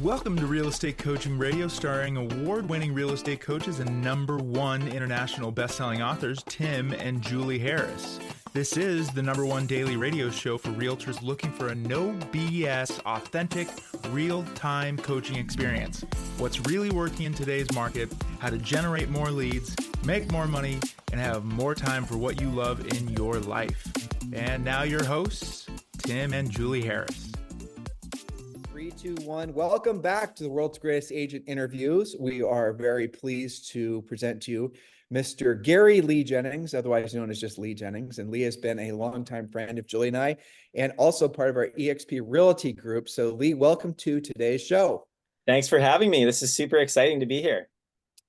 Welcome to Real Estate Coaching Radio, starring award-winning real estate coaches and #1 international best-selling authors, Tim and Julie Harris. This is the #1 daily radio show for realtors looking for a no BS, authentic, real-time coaching experience. What's really working in today's market, how to generate more leads, make more money, and have more time for what you love in your life. And now your hosts, Tim and Julie Harris. 3, 2, 1. Welcome back to the World's Greatest Agent Interviews. We are very pleased to present to you Mr. Gary Lee Jennings, otherwise known as just Lee Jennings. And Lee has been a longtime friend of Julie and I, and also part of our EXP Realty group. So Lee, welcome to today's show. Thanks for having me. This is super exciting to be here.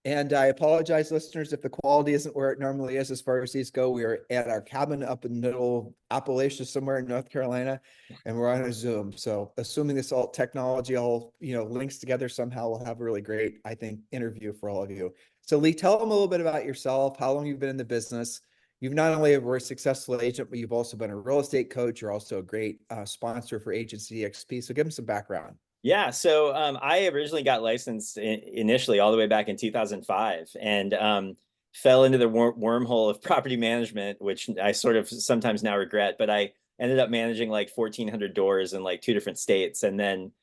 And I apologize, listeners, if the quality isn't where it normally is as far as these go. We are at our cabin up in the middle of Appalachia somewhere in North Carolina, and we're on a Zoom. So assuming this all technology all links together somehow, we'll have a really great, I think, interview for all of you. So Lee, tell them a little bit about yourself, how long you've been in the business. You've not only were a successful agent, but you've also been a real estate coach. You're also a great sponsor for Agency EXP. So give them some background. Yeah, so I originally got licensed initially all the way back in 2005 and fell into the wormhole of property management, which I sort of sometimes now regret, but I ended up managing like 1,400 doors in like 2 different states, and then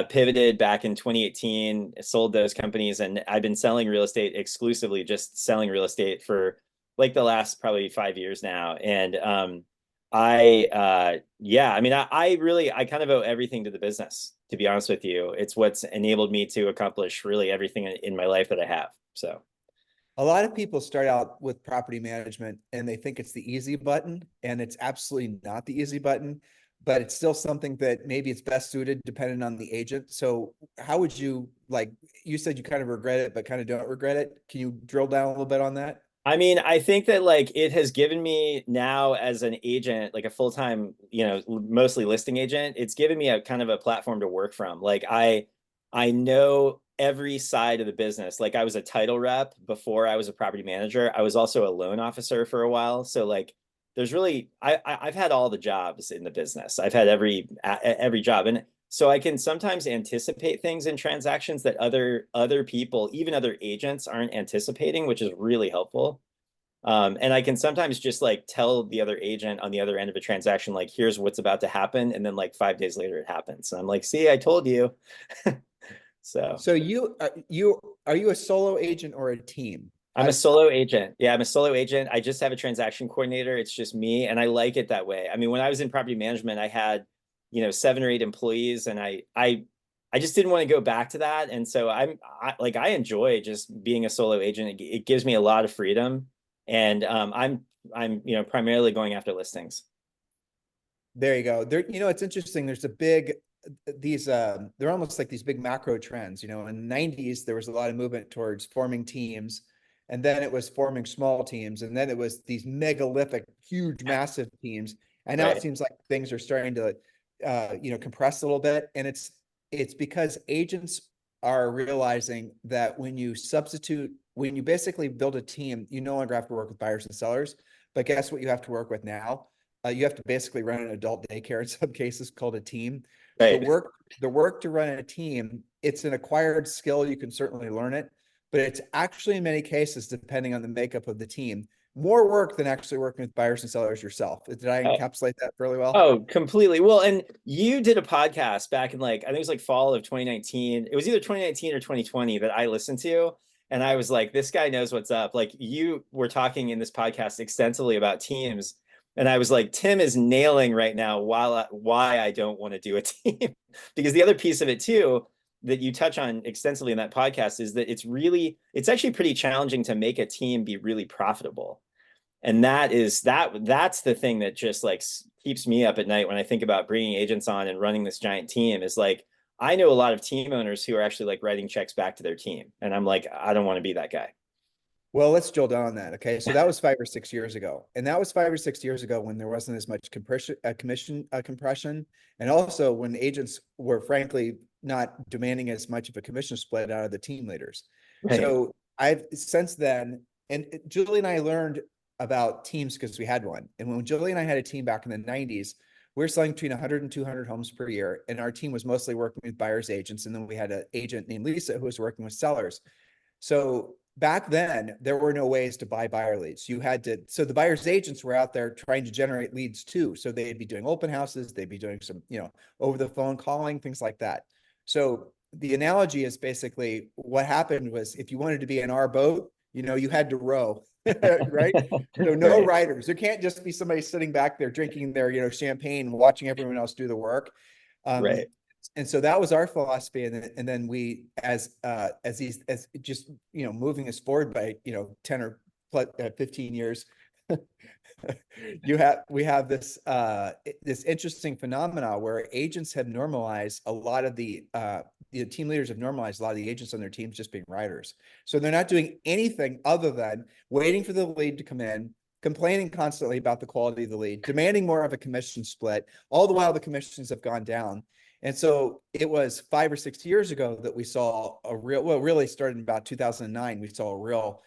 pivoted back in 2018, sold those companies, and I've been selling real estate exclusively, just selling real estate for like the last probably 5 years now. And I kind of owe everything to the business, to be honest with you. It's what's enabled me to accomplish really everything in my life that I have. So a lot of people start out with property management and they think it's the easy button, and it's absolutely not the easy button, but it's still something that maybe it's best suited depending on the agent. So how would you, like you said, you kind of regret it, but kind of don't regret it. Can you drill down a little bit on that? I mean, I think that like it has given me now as an agent, like a full-time, mostly listing agent, it's given me a kind of a platform to work from. Like I know every side of the business. Like I was a title rep before I was a property manager. I was also a loan officer for a while. So like there's really, I've had all the jobs in the business. I've had every job. And so I can sometimes anticipate things in transactions that other people, even other agents, aren't anticipating, which is really helpful. And I can sometimes just like tell the other agent on the other end of a transaction, like, here's what's about to happen. And then like 5 days later, it happens. And I'm like, see, I told you. So are you a solo agent or a team? I'm a solo agent. Yeah, I'm a solo agent. I just have a transaction coordinator. It's just me. And I like it that way. I mean, when I was in property management, I had 7 or 8 employees, and I just didn't want to go back to that. And so I enjoy just being a solo agent. It gives me a lot of freedom, and I'm primarily going after listings. There you go. There, it's interesting. There's they're almost like these big macro trends. In the 90s, there was a lot of movement towards forming teams, and then it was forming small teams, and then it was these megalithic, huge, massive teams. And now It seems like things are starting to compress a little bit. And it's because agents are realizing that when you basically build a team, you no longer have to work with buyers and sellers. But guess what you have to work with now? You have to basically run an adult daycare in some cases, called a team. Right. The work to run a team, it's an acquired skill. You can certainly learn it, but it's actually, in many cases, depending on the makeup of the team, more work than actually working with buyers and sellers yourself. Did I encapsulate that fairly well? Oh, completely. Well, and you did a podcast back in I think it was like fall of 2019. It was either 2019 or 2020 that I listened to. And I was like, this guy knows what's up. Like, you were talking in this podcast extensively about teams. And I was like, Tim is nailing right now why I don't want to do a team. Because the other piece of it too, that you touch on extensively in that podcast, is that it's actually pretty challenging to make a team be really profitable. And that's the thing that just like keeps me up at night when I think about bringing agents on and running this giant team. Is like, I know a lot of team owners who are actually like writing checks back to their team. And I'm like, I don't want to be that guy. Well, let's drill down on that. Okay. So that was 5 or 6 years ago. And that was 5 or 6 years ago when there wasn't as much compression. And also when agents were frankly not demanding as much of a commission split out of the team leaders. Right. So I've since then, and Julie and I learned about teams because we had one. And when Julie and I had a team back in the 90s, we're selling between 100 and 200 homes per year. And our team was mostly working with buyers agents. And then we had an agent named Lisa who was working with sellers. So back then, there were no ways to buy buyer leads. You had to, so the buyer's agents were out there trying to generate leads too. So they'd be doing open houses, they'd be doing some, over the phone calling, things like that. So the analogy is basically what happened was if you wanted to be in our boat, you had to row, right? So no Right. riders. There can't just be somebody sitting back there drinking their, champagne and watching everyone else do the work. Right. And so that was our philosophy. And then we, as just, moving us forward by, 10 or 15 years, we have this interesting phenomena where agents have normalized a lot of the team leaders have normalized a lot of the agents on their teams just being writers. So they're not doing anything other than waiting for the lead to come in, complaining constantly about the quality of the lead, demanding more of a commission split, all the while the commissions have gone down. And so it was 5 or 6 years ago that we saw really started in about 2009, we saw a real,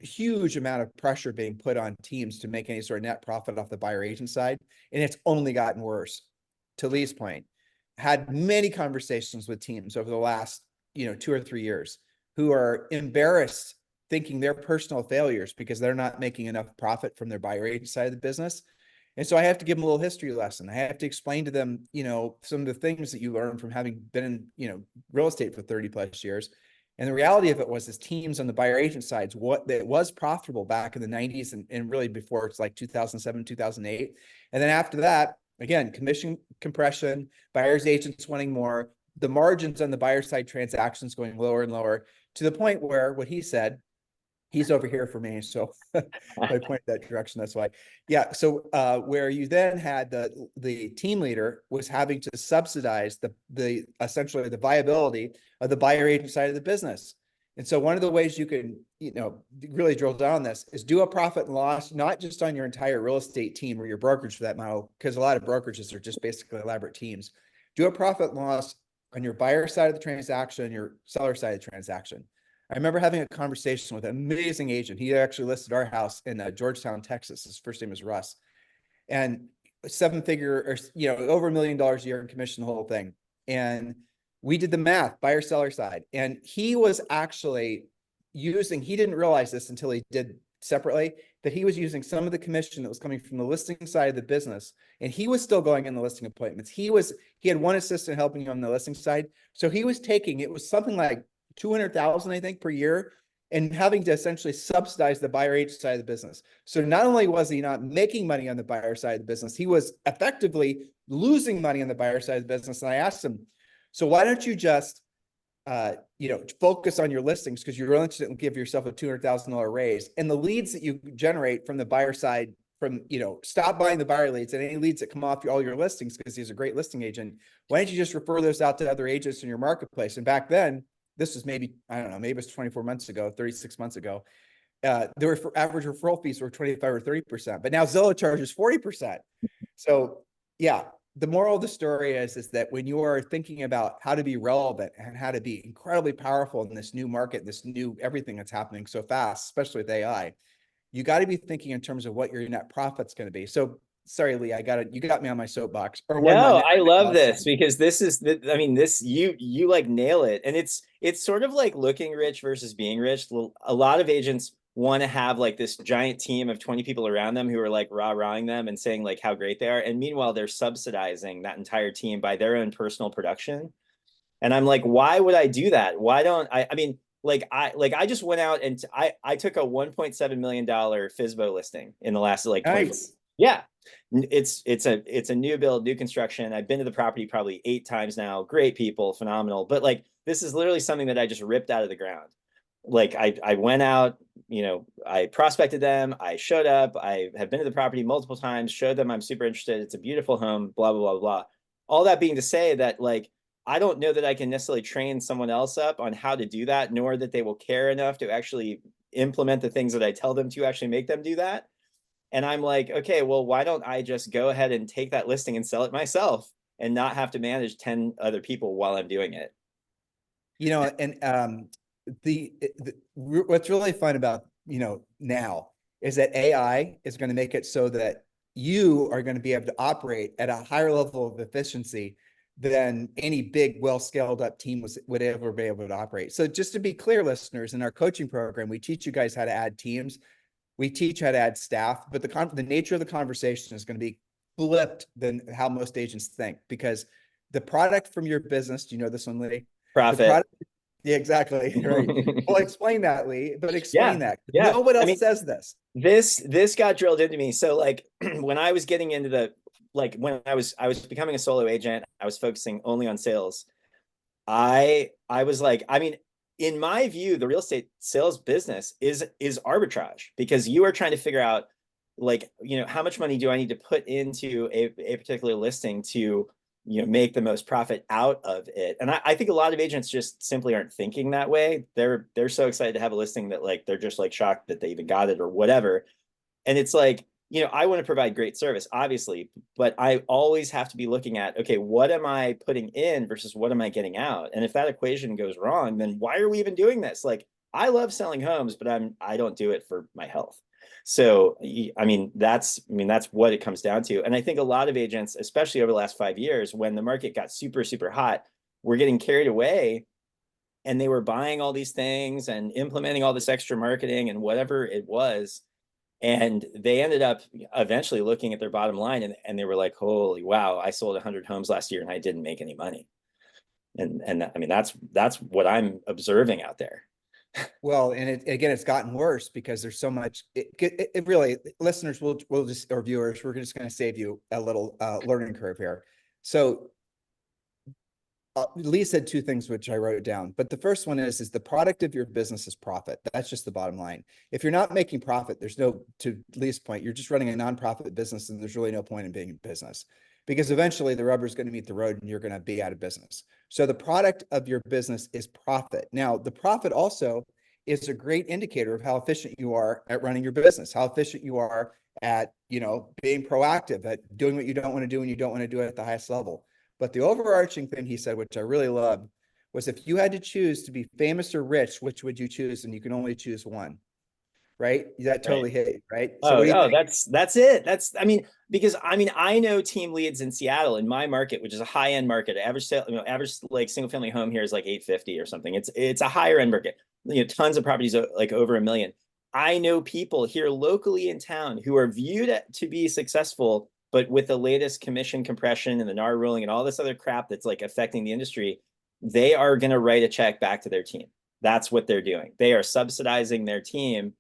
huge amount of pressure being put on teams to make any sort of net profit off the buyer agent side. And it's only gotten worse. To Lee's point, had many conversations with teams over the last, 2 or 3 years who are embarrassed thinking they're personal failures because they're not making enough profit from their buyer agent side of the business. And so I have to give them a little history lesson. I have to explain to them, some of the things that you learn from having been in, real estate for 30 plus years. And the reality of it was his teams on the buyer agent sides, it was profitable back in the 90s and really before it's like 2007, 2008. And then after that, again, commission compression, buyers agents wanting more, the margins on the buyer side transactions going lower and lower to the point where what he said, he's over here for me. So I point that direction. That's why. Yeah. So where you then had the team leader was having to subsidize the essentially the viability of the buyer agent side of the business. And so one of the ways you can, really drill down on this is do a profit and loss, not just on your entire real estate team or your brokerage for that matter, because a lot of brokerages are just basically elaborate teams. Do a profit and loss on your buyer side of the transaction, your seller side of the transaction. I remember having a conversation with an amazing agent. He actually listed our house in Georgetown, Texas. His first name is Russ, and 7-figure, or over $1 million a year in commission, the whole thing. And we did the math, buyer seller side, and he was actually using. He didn't realize this until he did separately, that he was using some of the commission that was coming from the listing side of the business, and he was still going in the listing appointments. He had one assistant helping him on the listing side, so he was taking, it was something like 200,000, I think, per year, and having to essentially subsidize the buyer agent side of the business. So not only was he not making money on the buyer side of the business, he was effectively losing money on the buyer side of the business. And I asked him, so why don't you just, focus on your listings, because you're willing to give yourself a $200,000 raise, and the leads that you generate from the buyer side, from, stop buying the buyer leads and any leads that come off all your listings, because he's a great listing agent. Why don't you just refer those out to other agents in your marketplace? And back then, this was maybe, I don't know, maybe it was 24 months ago, 36 months ago. Their average referral fees were 25 or 30%, but now Zillow charges 40%. So yeah, the moral of the story is that when you are thinking about how to be relevant and how to be incredibly powerful in this new market, this new everything that's happening so fast, especially with AI, you got to be thinking in terms of what your net profit's going to be. So sorry, Lee, you got me on my soapbox. Or No, I love this because I mean, you like nail it. And it's sort of like looking rich versus being rich. A lot of agents want to have like this giant team of 20 people around them who are like rah-rahing them and saying like how great they are. And meanwhile, they're subsidizing that entire team by their own personal production. And I'm like, why would I do that? Why don't I mean, I just went out and I took a $1.7 million FSBO listing in the last like 24. Nice. Yeah. It's a new build, new construction. I've been to the property probably 8 times now. Great people, phenomenal. But like, this is literally something that I just ripped out of the ground. Like I went out, I prospected them. I showed up. I have been to the property multiple times, showed them I'm super interested. It's a beautiful home, blah, blah, blah, blah. All that being to say that like, I don't know that I can necessarily train someone else up on how to do that, nor that they will care enough to actually implement the things that I tell them to actually make them do that. And I'm like, okay, well, why don't I just go ahead and take that listing and sell it myself and not have to manage 10 other people while I'm doing it? And what's really fun about, now is that AI is going to make it so that you are going to be able to operate at a higher level of efficiency than any big, well-scaled up team would ever be able to operate. So just to be clear, listeners, in our coaching program, we teach you guys how to add teams. We teach how to add staff, but the nature of the conversation is going to be flipped than how most agents think, because the product from your business, do you know this one, Lee? The Profit. product, yeah, exactly. Right. Well, explain that, Lee, but explain that. Yeah. No one I else mean, says this. this got drilled into me. So like when I was getting into when I was becoming a solo agent, I was focusing only on sales. I was like, I mean, in my view, the real estate sales business is arbitrage, because you are trying to figure out, like, how much money do I need to put into a particular listing to, make the most profit out of it. And I think a lot of agents just simply aren't thinking that way. They're so excited to have a listing that, like, they're just like shocked that they even got it or whatever. And it's like, I want to provide great service, obviously, but I always have to be looking at, okay, what am I putting in versus what am I getting out? And if that equation goes wrong, then why are we even doing this? Like, I love selling homes, but I don't do it for my health. So, I mean, that's what it comes down to. And I think a lot of agents, especially over the last 5 years, when the market got super, super hot, were getting carried away, and they were buying all these things and implementing all this extra marketing and whatever it was. And they ended up eventually looking at their bottom line, and they were like, holy wow, I sold 100 homes last year and I didn't make any money. And I mean, that's what I'm observing out there. Well, and it's gotten worse because there's so much. It really, listeners, we'll just, or viewers, we're just going to save you a little learning curve here. So Lee said two things which I wrote down, but the first one is the product of your business is profit. That's just the bottom line. If you're not making profit, there's no, to Lee's point, you're just running a nonprofit business, and there's really no point in being in business, because eventually the rubber is going to meet the road and you're going to be out of business. So the product of your business is profit. Now, the profit also is a great indicator of how efficient you are at running your business, how efficient you are at, being proactive, at doing what you don't want to do and you don't want to do it at the highest level. But the overarching thing he said, which I really loved, was if you had to choose to be famous or rich, which would you choose? And you can only choose one, right? That totally hit you, right? So what do you think? That's it. I mean, because I know team leads in Seattle, in my market, which is a high end market. Average sale, average like single family home here is like 850 or something. It's a higher end market. Tons of properties like over $1 million. I know people here locally in town who are viewed to be successful, but with the latest commission compression and the NAR ruling and all this other crap that's like affecting the industry, they are going to write a check back to their team. That's what they're doing. They are subsidizing their team,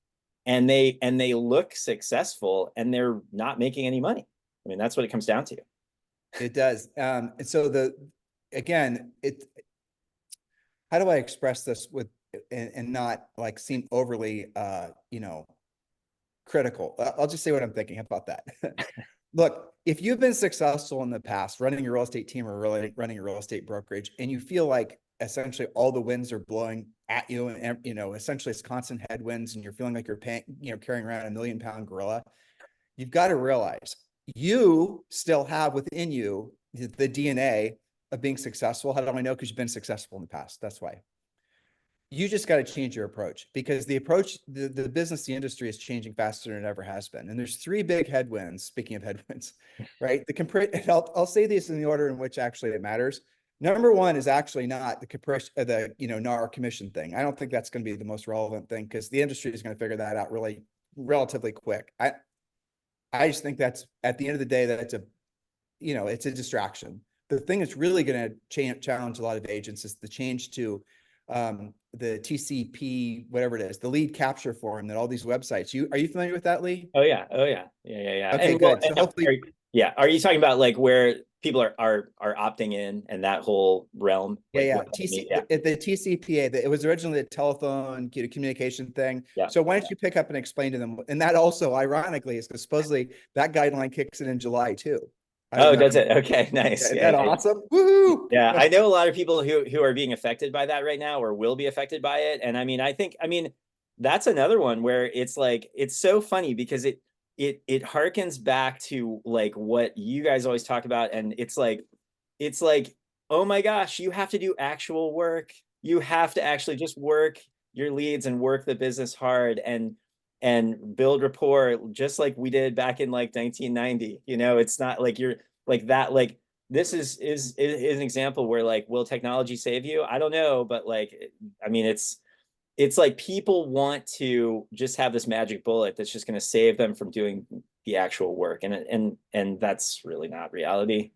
and they look successful, and they're not making any money. I mean, that's what it comes down to. It does. And so how do I express this and not like seem overly, critical? I'll just say what I'm thinking. How about that? Look, if you've been successful in the past running your real estate team or really running a real estate brokerage, and you feel like essentially all the winds are blowing at you, and essentially it's constant headwinds, and you're feeling like you're carrying around a 1,000,000-pound gorilla, you've got to realize you still have within you the DNA of being successful. How do I know? Because you've been successful in the past. That's why. You just got to change your approach, because the business, the industry is changing faster than it ever has been. And there's three big headwinds. Speaking of headwinds, right? I'll say these in the order in which actually it matters. Number one is actually not the compression, NAR commission thing. I don't think that's going to be the most relevant thing, because the industry is going to figure that out really relatively quick. I just think that's, at the end of the day, that it's a distraction. The thing that's really going to challenge a lot of agents is the change to the TCP, whatever it is, the lead capture form that all these websites. Are you familiar with that, Lee? Oh yeah. Okay, And good. So hopefully, are you talking about like where people are opting in and that whole realm? Like, the TCPA, it was originally a telephone communication thing. Yeah. So why don't you pick up and explain to them? And that also, ironically, is because supposedly that guideline kicks in July too. Oh, does it? Okay, nice. Isn't that awesome? Woohoo! Yeah, I know a lot of people who are being affected by that right now, or will be affected by it. And I mean, that's another one where it's like, it's so funny because it harkens back to like what you guys always talk about. And it's like, oh my gosh, you have to do actual work. You have to actually just work your leads and work the business hard. and build rapport just like we did back in like 1990. You know, it's not like you're like that. Like this is an example where like, will technology save you? I don't know, but like, I mean, it's like people want to just have this magic bullet that's just going to save them from doing the actual work, and that's really not reality.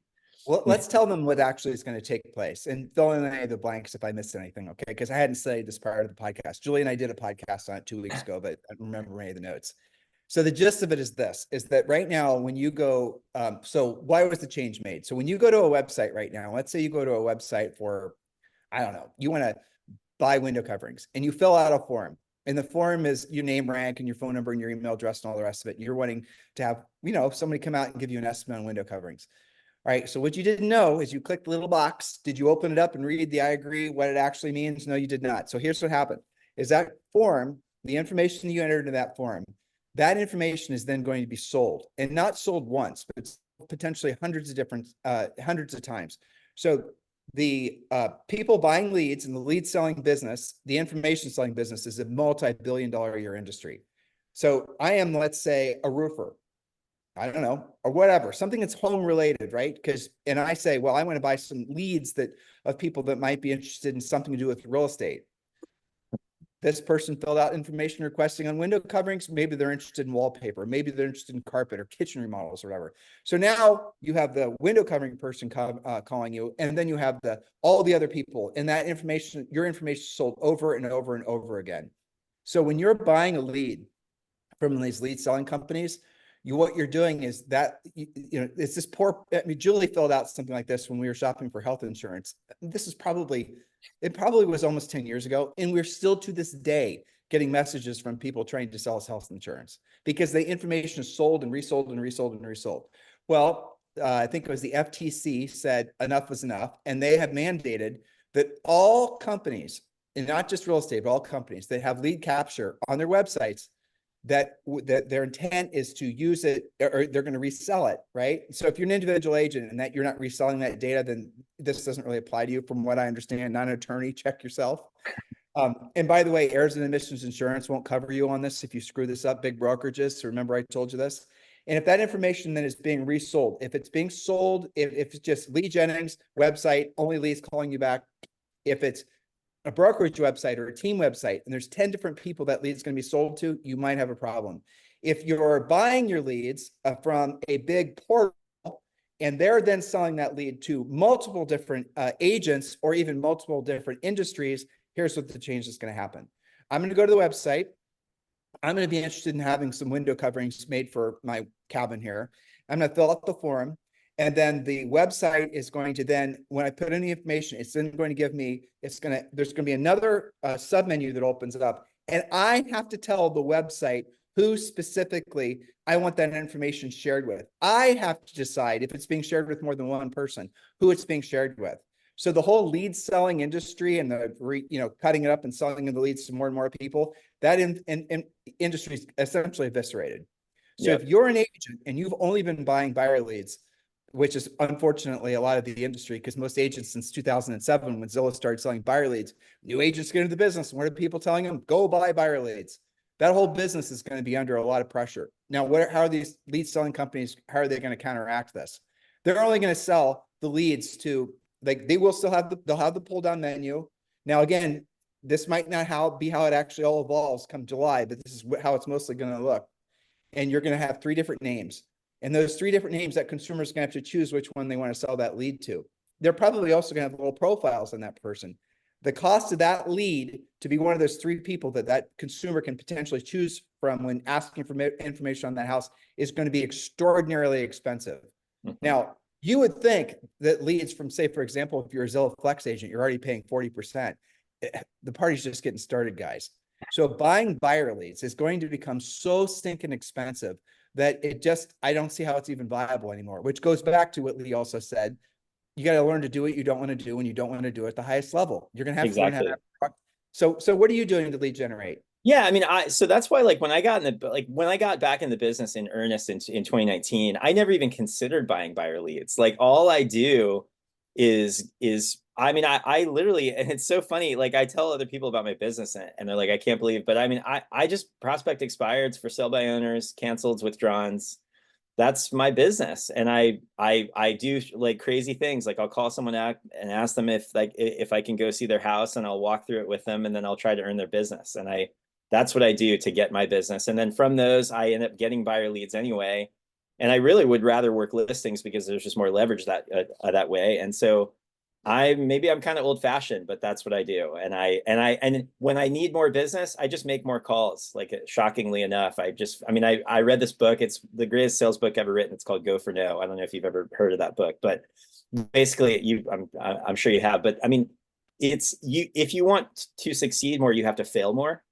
Well, let's tell them what actually is going to take place and fill in any of the blanks if I missed anything, okay? Because I hadn't studied this prior to the podcast. Julie and I did a podcast on it 2 weeks ago, but I don't remember any of the notes. So the gist of it is this, is that right now when you go, so why was the change made? So when you go to a website right now, let's say you go to a website for, I don't know, you want to buy window coverings and you fill out a form. And the form is your name, rank, and your phone number and your email address and all the rest of it. And you're wanting to have, somebody come out and give you an estimate on window coverings. All right, so what you didn't know is you click the little box. Did you open it up and read the I agree, what it actually means? No, you did not. So here's what happened, is that form, the information you entered into that form, that information is then going to be sold, and not sold once, but potentially hundreds of times. So the people buying leads in the lead selling business, the information selling business is a multi-billion-dollar a year industry. So I am, let's say, a roofer. I don't know, or whatever, something that's home related, right? And I say, well, I want to buy some leads of people that might be interested in something to do with real estate. This person filled out information requesting on window coverings. Maybe they're interested in wallpaper. Maybe they're interested in carpet or kitchen remodels or whatever. So now you have the window covering person calling you, and then you have all the other people, and that information, your information is sold over and over and over again. So when you're buying a lead from these lead selling companies, what you're doing is that, it's this poor, Julie filled out something like this when we were shopping for health insurance. It probably was almost 10 years ago. And we're still to this day getting messages from people trying to sell us health insurance because the information is sold and resold and resold and resold. Well, I think it was the FTC said enough was enough. And they have mandated that all companies, and not just real estate, but all companies that have lead capture on their websites, that their intent is to use it, or they're going to resell it, right? So if you're an individual agent and that you're not reselling that data, then this doesn't really apply to you, from what I understand. Not an attorney, check yourself. And by the way, errors and omissions insurance won't cover you on this if you screw this up, big brokerages. So remember, I told you this. And if that information then is being resold, if it's being sold, if it's just Lee Jennings website, only Lee's calling you back, if it's a brokerage website or a team website, and there's 10 different people that lead's going to be sold to, you might have a problem. If you're buying your leads from a big portal, and they're then selling that lead to multiple different agents or even multiple different industries, here's what the change is going to happen. I'm going to go to the website. I'm going to be interested in having some window coverings made for my cabin here. I'm going to fill out the form. And then the website is going to then, when I put in the information, it's then going to give me, there's going to be another submenu that opens up. And I have to tell the website who specifically I want that information shared with. I have to decide if it's being shared with more than one person, who it's being shared with. So the whole lead selling industry and cutting it up and selling the leads to more and more people, that industry is essentially eviscerated. So if you're an agent and you've only been buying buyer leads, which is unfortunately a lot of the industry, because most agents since 2007, when Zillow started selling buyer leads, new agents get into the business. What are people telling them? Go buy buyer leads. That whole business is going to be under a lot of pressure. Now, how are these lead selling companies, how are they going to counteract this? They're only going to sell the leads to, they will still have they'll have the pull down menu. Now, again, this might not be how it actually all evolves come July, but this is how it's mostly going to look. And you're going to have 3 different names. And those 3 different names that consumers are going to have to choose which one they want to sell that lead to. They're probably also going to have little profiles on that person. The cost of that lead to be one of those 3 people that consumer can potentially choose from when asking for information on that house is going to be extraordinarily expensive. Mm-hmm. Now, you would think that leads from, say, for example, if you're a Zillow Flex agent, you're already paying 40%. The party's just getting started, guys. So buying buyer leads is going to become so stinking expensive that I don't see how it's even viable anymore, which goes back to what Lee also said. You got to learn to do what you don't want to do when you don't want to do it at the highest level. You're going to have to learn how to. So what are you doing to lead generate? Yeah, I mean, so that's why, like, when I got back in the business in earnest in 2019, I never even considered buying buyer leads. Like, all I do is I mean, I literally, and it's so funny. Like I tell other people about my business and they're like, I can't believe, but I mean, I just prospect expireds for sale by owners, canceleds, withdrawns. That's my business. And I do like crazy things. Like I'll call someone out and ask them if I can go see their house, and I'll walk through it with them, and then I'll try to earn their business. And that's what I do to get my business. And then from those, I end up getting buyer leads anyway. And I really would rather work listings because there's just more leverage that way. And so maybe I'm kind of old fashioned, but that's what I do. And when I need more business, I just make more calls. Like shockingly enough, I read this book. It's the greatest sales book ever written. It's called Go for No. I don't know if you've ever heard of that book, but basically I'm sure you have, but I mean, if you want to succeed more, you have to fail more.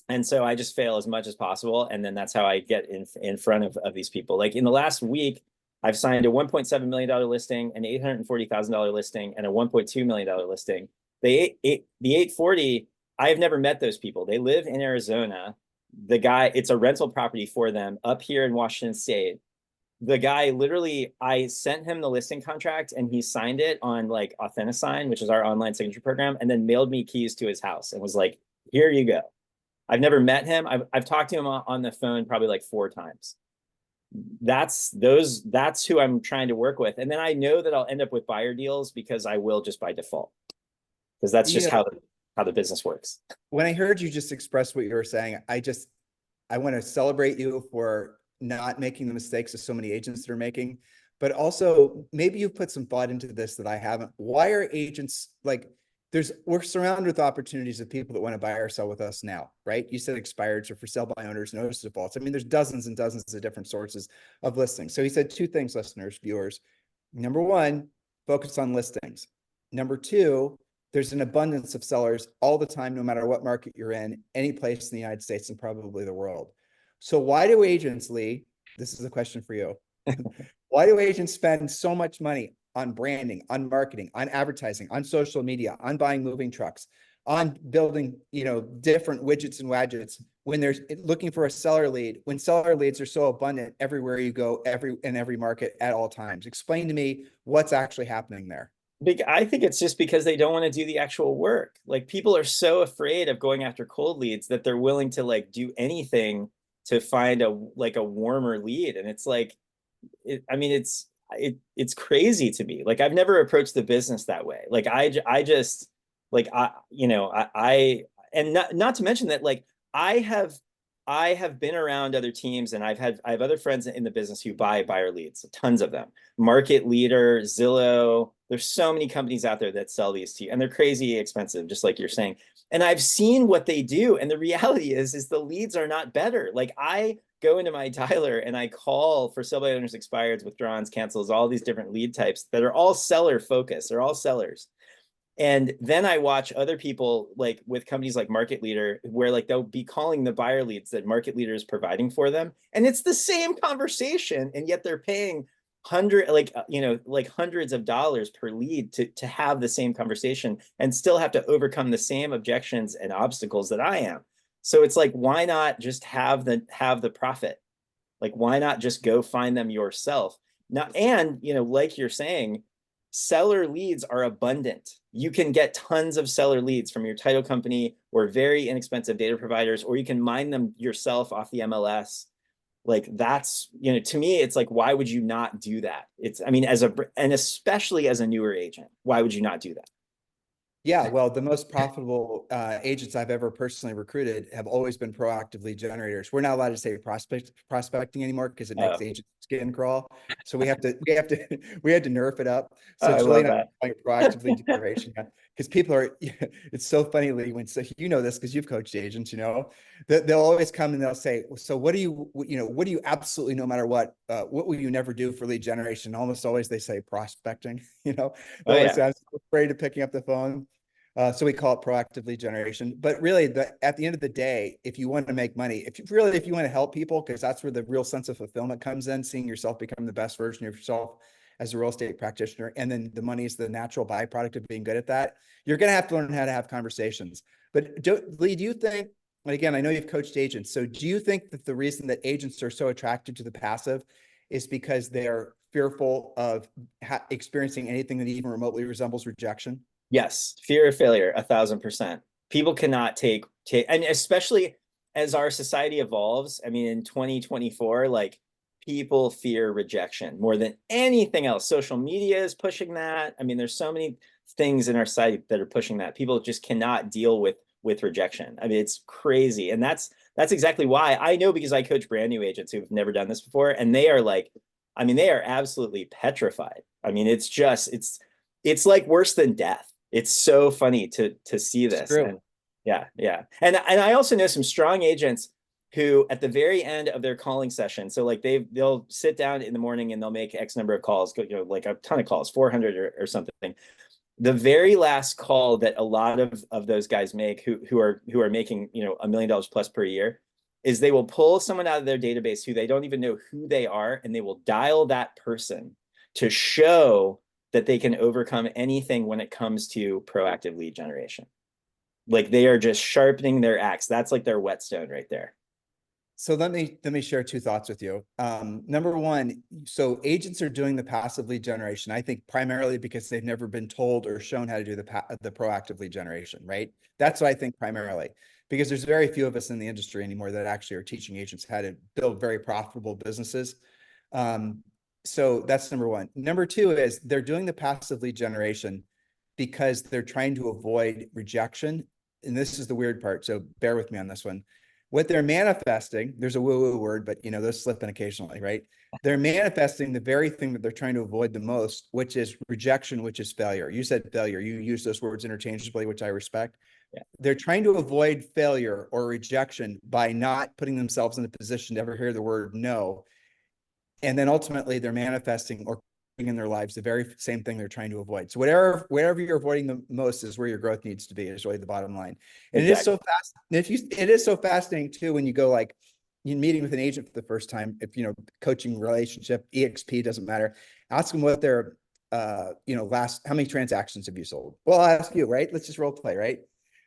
And so I just fail as much as possible. And then that's how I get in front of these people. Like in the last week, I've signed a $1.7 million listing, an $840,000 listing, and a $1.2 million listing. The 840, I have never met those people. They live in Arizona. The guy, it's a rental property for them up here in Washington State. The guy literally, I sent him the listing contract and he signed it on like Authentisign, which is our online signature program, and then mailed me keys to his house and was like, here you go. I've never met him. I've talked to him on the phone probably like 4 times. That's who I'm trying to work with. And then I know that I'll end up with buyer deals because I will just by default, because that's just how the business works. When I heard you just express what you were saying, I want to celebrate you for not making the mistakes of so many agents that are making, but also maybe you've put some thought into this that I haven't. Why are agents like, we're surrounded with opportunities of people that want to buy or sell with us now, right? You said expireds or for sale by owners, notice defaults. I mean, there's dozens and dozens of different sources of listings. So he said 2 things, listeners, viewers. Number 1, focus on listings. Number 2, there's an abundance of sellers all the time, no matter what market you're in, any place in the United States and probably the world. So why do agents, Lee, this is a question for you. Why do agents spend so much money on branding, on marketing, on advertising, on social media, on buying moving trucks, on building, different widgets and wadgets when they're looking for a seller lead, when seller leads are so abundant everywhere you go, in every market at all times? Explain to me what's actually happening there. I think it's just because they don't want to do the actual work. Like people are so afraid of going after cold leads that they're willing to like do anything to find a warmer lead. And it's like, it's crazy to me. Like I've never approached the business that way. Like I just like and not to mention that like I have been around other teams, and I have other friends in the business who buyer leads, tons of them. Market Leader, Zillow, there's so many companies out there that sell these to you, and they're crazy expensive, just like you're saying. And I've seen what they do, and the reality is the leads are not better. Like I go into my dialer and I call for sale by owners, expireds, withdrawals, cancels, all these different lead types that are all seller focused. They're all sellers. And then I watch other people like with companies like Market Leader, where like they'll be calling the buyer leads that Market Leader is providing for them. And it's the same conversation. And yet they're paying hundreds of dollars per lead to have the same conversation and still have to overcome the same objections and obstacles that I am. So it's like, why not just have the profit? Like, why not just go find them yourself? Now, and like you're saying, seller leads are abundant. You can get tons of seller leads from your title company or very inexpensive data providers, or you can mine them yourself off the MLS. Like that's, to me, it's like, why would you not do that? And especially as a newer agent, why would you not do that? Yeah, well, the most profitable agents I've ever personally recruited have always been proactive lead generators. We're not allowed to say prospecting anymore because it makes agents skin crawl. So we had to nerf it up. So it's really not proactive lead generation because people are. It's so funny, Lee, when this because you've coached agents. They'll always come and they'll say, "So what do you absolutely, no matter what will you never do for lead generation?" Almost always they say prospecting. They'll always say, "I'm so afraid of picking up the phone." So we call it proactive lead generation. But really, at the end of the day, if you want to make money, if you want to help people, because that's where the real sense of fulfillment comes in, seeing yourself become the best version of yourself as a real estate practitioner, and then the money is the natural byproduct of being good at that, you're going to have to learn how to have conversations. But Lee, do you think, and again, I know you've coached agents, so do you think that the reason that agents are so attracted to the passive is because they're fearful of experiencing anything that even remotely resembles rejection? Yes, fear of failure, 1,000%. People cannot take, and especially as our society evolves. I mean, in 2024, like people fear rejection more than anything else. Social media is pushing that. I mean, there's so many things in our society that are pushing that. People just cannot deal with rejection. I mean, it's crazy, and that's exactly why I know, because I coach brand new agents who've never done this before, and they are like, I mean, they are absolutely petrified. I mean, it's like worse than death. It's so funny to see It's this. true. And yeah, yeah. And I also know some strong agents who at the very end of their calling session, so like they'll sit down in the morning and they'll make X number of calls, like a ton of calls, 400 or something. The very last call that a lot of those guys make who are making, $1 million plus per year, is they will pull someone out of their database who they don't even know who they are, and they will dial that person to show that they can overcome anything when it comes to proactive lead generation. Like they are just sharpening their axe. That's like their whetstone right there. So let me share two thoughts with you. Number one, so agents are doing the passive lead generation, I think primarily because they've never been told or shown how to do the proactive lead generation, right? That's what I think primarily, because there's very few of us in the industry anymore that actually are teaching agents how to build very profitable businesses. So that's number one. Number two is they're doing the passive lead generation because they're trying to avoid rejection. And this is the weird part, so bear with me on this one. What they're manifesting, there's a woo-woo word, but those slip in occasionally, right? They're manifesting the very thing that they're trying to avoid the most, which is rejection, which is failure. You said failure. You use those words interchangeably, which I respect. Yeah. They're trying to avoid failure or rejection by not putting themselves in a position to ever hear the word no. And then ultimately they're manifesting or in their lives the very same thing they're trying to avoid. So whatever you're avoiding the most is where your growth needs to be, is really the bottom line. And Exactly. it is so fast. It is so fascinating too when you go like you're meeting with an agent for the first time, if coaching relationship, EXP, doesn't matter. Ask them what their last, how many transactions have you sold? Well, I'll ask you, right? Let's just role play, right?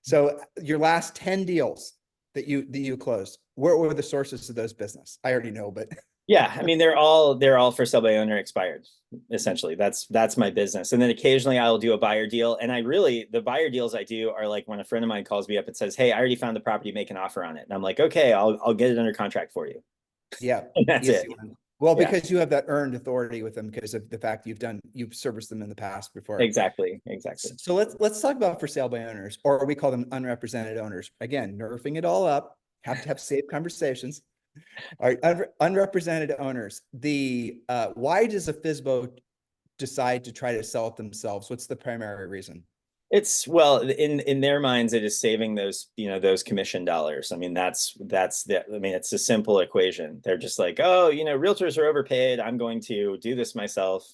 So your last 10 deals that you closed, what were the sources of those business? I already know, but Yeah, I mean they're all for sale by owner expired. Essentially, that's my business. And then occasionally I'll do a buyer deal. And the buyer deals I do are like when a friend of mine calls me up and says, "Hey, I already found the property, make an offer on it." And I'm like, "Okay, I'll get it under contract for you." yeah, And that's easy it. one. Well, Yeah, because you have that earned authority with them because of the fact you've serviced them in the past before. exactly. So let's talk about for sale by owners, or we call them unrepresented owners. Again, nerfing it all up. Have to have safe conversations. All right, unrepresented owners. Why does a FSBO decide to try to sell it themselves? What's the primary reason? Well, in their minds, it is saving those commission dollars. I mean, it's a simple equation. They're just like, oh, realtors are overpaid. I'm going to do this myself,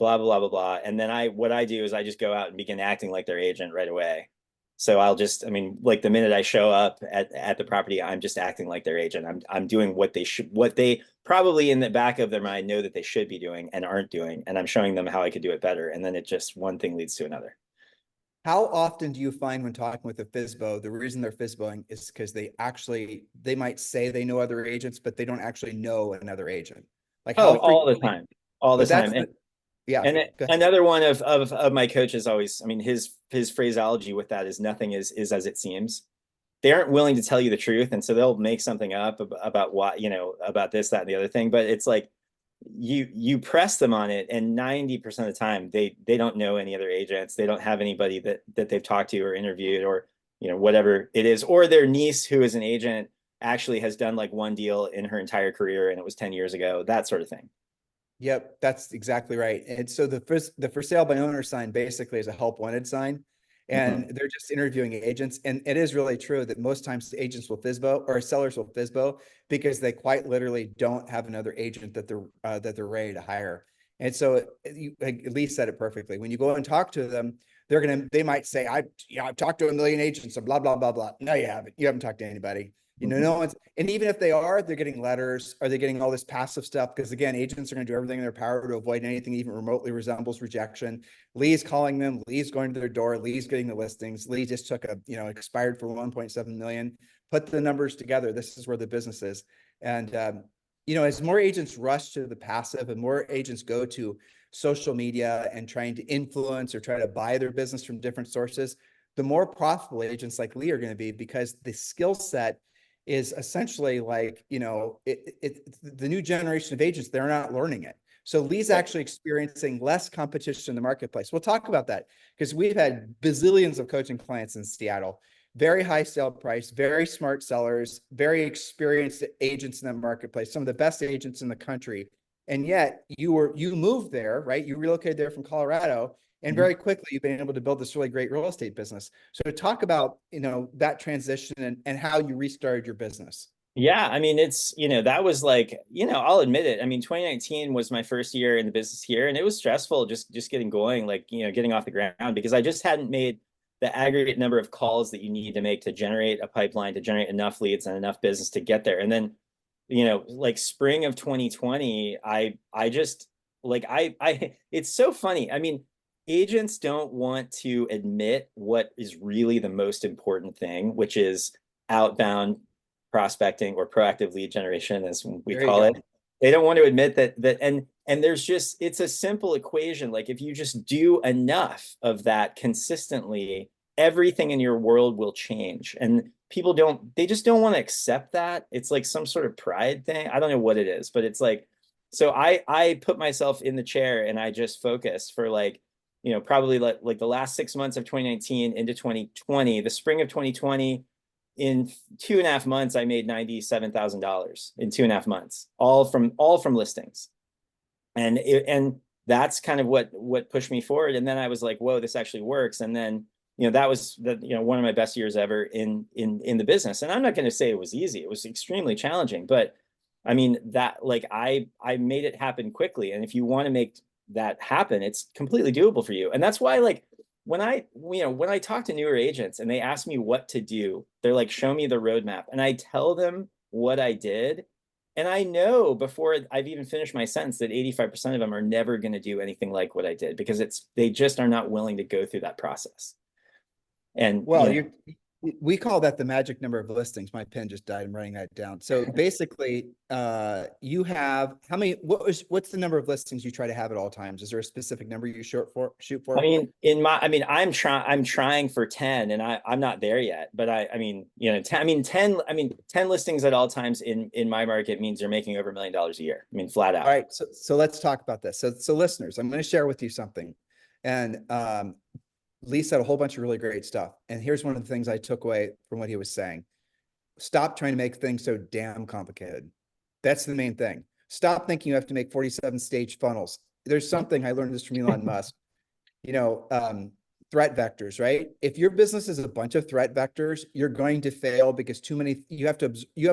blah, blah, blah, blah. And then what I do is I just go out and begin acting like their agent right away. So like the minute I show up at the property, I'm just acting like their agent. I'm doing what they probably in the back of their mind know that they should be doing and aren't doing. And I'm showing them how I could do it better. And then one thing leads to another. How often do you find when talking with a FSBO, the reason they're FSBOing is because they might say they know other agents, but they don't actually know another agent. Like how Oh, all the frequently? time, all the But time. that's And yeah. and Go ahead. another one of my coaches always, I mean, his phraseology with that is nothing is as it seems. They aren't willing to tell you the truth, and so they'll make something up about what about this, that, and the other thing. But it's like you press them on it, and 90% of the time they don't know any other agents. They don't have anybody that they've talked to or interviewed or whatever it is, or their niece who is an agent actually has done like one deal in her entire career and it was 10 years ago, that sort of thing. Yep, that's exactly right. And so the for sale by owner sign basically is a help wanted sign, Mhm. and they're just interviewing agents. And it is really true that most times agents will FSBO or sellers will FSBO because they quite literally don't have another agent that they're ready to hire. And so you at least said it perfectly. When you go and talk to them, they might say, I've talked to a million agents and blah blah blah blah. No, you haven't. You haven't talked to anybody. No one's, and even if they are, they're getting letters, are they getting all this passive stuff? Because again, agents are going to do everything in their power to avoid anything even remotely resembles rejection. Lee's calling them, Lee's going to their door, Lee's getting the listings. Lee just took expired for 1.7 million. Put the numbers together. This is where the business is. And, as more agents rush to the passive and more agents go to social media and trying to influence or try to buy their business from different sources, the more profitable agents like Lee are going to be, because the skill set is essentially like, the new generation of agents, they're not learning it. So Lee's actually experiencing less competition in the marketplace. We'll talk about that because we've had bazillions of coaching clients in Seattle, very high sale price, very smart sellers, very experienced agents in the marketplace, some of the best agents in the country. And yet you moved there, right? You relocated there from Colorado, and very quickly you've been able to build this really great real estate business. So talk about, that transition and how you restarted your business. Yeah, I mean, it's, that was like, I'll admit it. I mean, 2019 was my first year in the business here, and it was stressful just getting going, like, getting off the ground, because I just hadn't made the aggregate number of calls that you need to make to generate a pipeline, to generate enough leads and enough business to get there. And then, like spring of 2020, I just like, it's so funny. I mean, agents don't want to admit what is really the most important thing, which is outbound prospecting, or proactive lead generation, as we call it. They don't want to admit and there's just, it's a simple equation. Like, if you just do enough of that consistently, everything in your world will change. And people they just don't want to accept that. It's like some sort of pride thing. I don't know what it is, but it's like, so I put myself in the chair and I just focused for like, probably like the last 6 months of 2019 into 2020, the spring of 2020. In 2.5 months, I made $97,000 in 2.5 months, all from listings. And that's kind of what pushed me forward. And then I was like, whoa, this actually works. And then, that was one of my best years ever in the business. And I'm not going to say it was easy. It was extremely challenging, but I mean, that, like, I made it happen quickly. And if you want to make that happen, it's completely doable for you. And that's why, like, when I talk to newer agents and they ask me what to do, they're like, show me the roadmap. And I tell them what I did. And I know before I've even finished my sentence that 85% of them are never going to do anything like what I did, because they just are not willing to go through that process. And well, we call that the magic number of listings. My pen just died. I'm writing that down. So basically, you have what's the number of listings you try to have at all times? Is there a specific number you shoot for? I mean, I'm trying for 10, and I'm not there yet, but I mean, 10 listings at all times in my market means you're making over $1 million a year. I mean, flat out. All right. So let's talk about this. So listeners, I'm going to share with you something. And, Lee said a whole bunch of really great stuff. And here's one of the things I took away from what he was saying. Stop trying to make things so damn complicated. That's the main thing. Stop thinking you have to make 47 stage funnels. There's something, I learned this from Elon Musk, threat vectors, right? If your business is a bunch of threat vectors, you're going to fail because you have to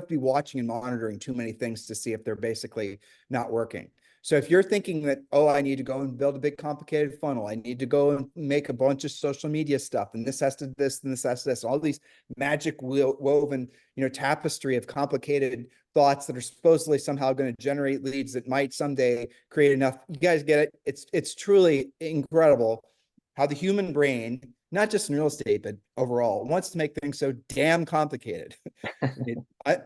be watching and monitoring too many things to see if they're basically not working. So if you're thinking that, oh, I need to go and build a big complicated funnel, I need to go and make a bunch of social media stuff, and this has to this, and this has to this, all these magic woven, tapestry of complicated thoughts that are supposedly somehow going to generate leads that might someday create enough. You guys get it? It's truly incredible how the human brain, not just in real estate, but overall, wants to make things so damn complicated.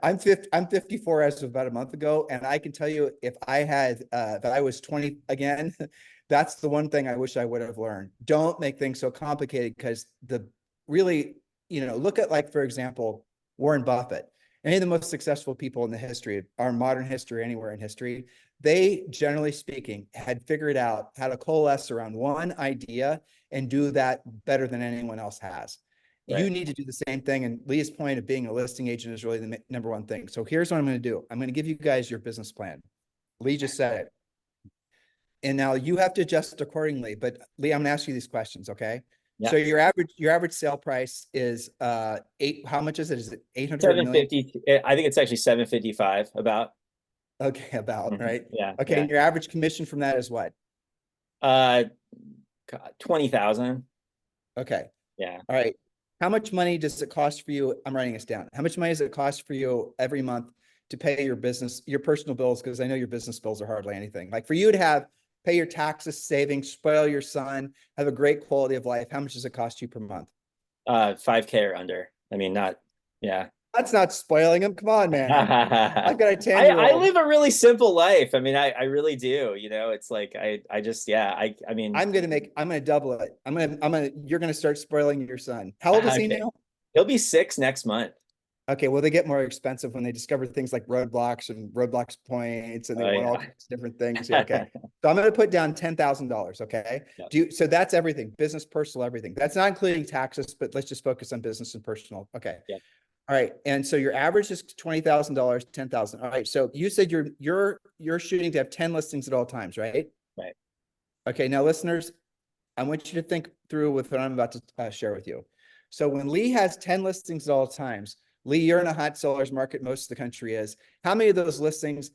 I'm 54 as of about a month ago, and I can tell you, if I was 20 again, that's the one thing I wish I would have learned. Don't make things so complicated, because look at, like, for example, Warren Buffett. Any of the most successful people in the history of our modern history, anywhere in history, they, generally speaking, had figured out how to coalesce around one idea and do that better than anyone else has. Right. You need to do the same thing. And Lee's point of being a listing agent is really the number one thing. So here's what I'm going to do. I'm going to give you guys your business plan. Lee just said it. And now you have to adjust accordingly. But Lee, I'm going to ask you these questions, okay? Yeah. So your average sale price is how much is it? Is it 800 million? 750. I think it's actually 755 about. Okay, about, right? Yeah. Okay, yeah. And your average commission from that is what? 20,000. Okay. Yeah. All right. How much money does it cost for you? I'm writing this down. How much money does it cost for you every month to pay your personal bills? Because I know your business bills are hardly anything. Like, for you to pay your taxes, savings, spoil your son, have a great quality of life, how much does it cost you per month? $5K or under. I mean, not, yeah. That's not spoiling them. Come on, man. I've got a I 10-year-old. live a really simple life. I mean, I really do, you know, it's like, I just, yeah, I mean, I'm gonna double it. You're gonna start spoiling your son. How old is he okay. now? He'll be 6 next month. Okay, well, they get more expensive when they discover things like roadblocks and roadblocks points, and they Oh want all yeah. kinds of different things. Yeah, okay. So I'm gonna put down $10,000. Okay. Yep. So that's everything, business, personal, everything. That's not including taxes, but let's just focus on business and personal. Okay. Yep. All right. And so your average is $20,000, 10,000. All right. So you said you're shooting to have 10 listings at all times, right? Right. Okay. Now, listeners, I want you to think through with what I'm about to share with you. So when Lee has 10 listings at all times, Lee, you're in a hot sellers market. Most of the country is. How many of those listings,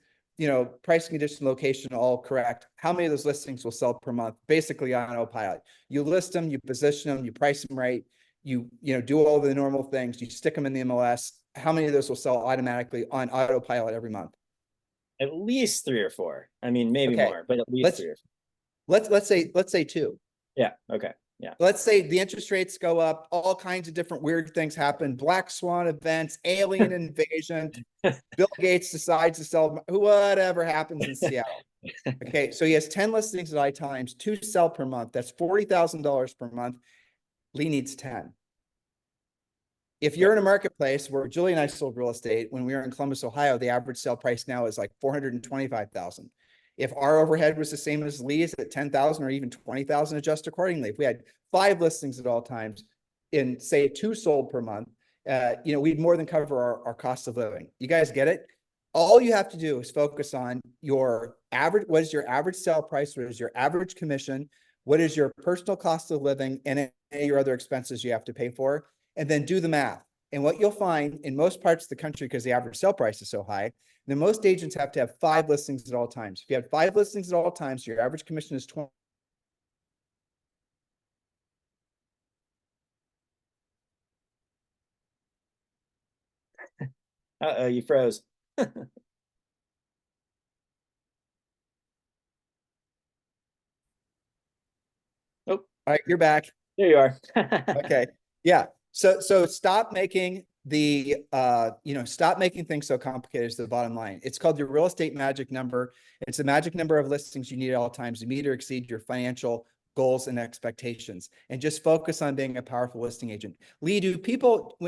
price, condition, location, all correct? How many of those listings will sell per month? Basically on autopilot. You list them, you position them, you price them right. You do all the normal things. You stick them in the MLS. How many of those will sell automatically on autopilot every month? At least 3 or 4. I mean, maybe Okay. more, but at least Let's 3 or 4. let's say two. Yeah. Okay. Yeah. Let's say the interest rates go up, all kinds of different weird things happen, black swan events, alien invasion, Bill Gates decides to sell, whatever happens in Seattle. Okay, so he has 10 listings at I times, 2 sell per month. That's $40,000 per month. Lee needs 10. If you're in a marketplace where Julie and I sold real estate when we were in Columbus, Ohio, the average sale price now is like 425,000. If our overhead was the same as Lee's at 10,000 or even 20,000, adjust accordingly. If we had 5 listings at all times in, say, 2 sold per month, we'd more than cover our cost of living. You guys get it? All you have to do is focus on your average. What is your average sale price? What is your average commission? What is your personal cost of living and any your other expenses you have to pay for? And then do the math. And what you'll find in most parts of the country, because the average sale price is so high, then most agents have to have 5 listings at all times. If you have 5 listings at all times, your average commission is 20. Uh-oh, you froze. Oh, All right, you're back. there you are. Okay. Yeah. So stop making stop making things so complicated is the bottom line. It's called your real estate magic number. It's the magic number of listings you need at all times to meet or exceed your financial goals and expectations, and just focus on being a powerful listing agent. Lee,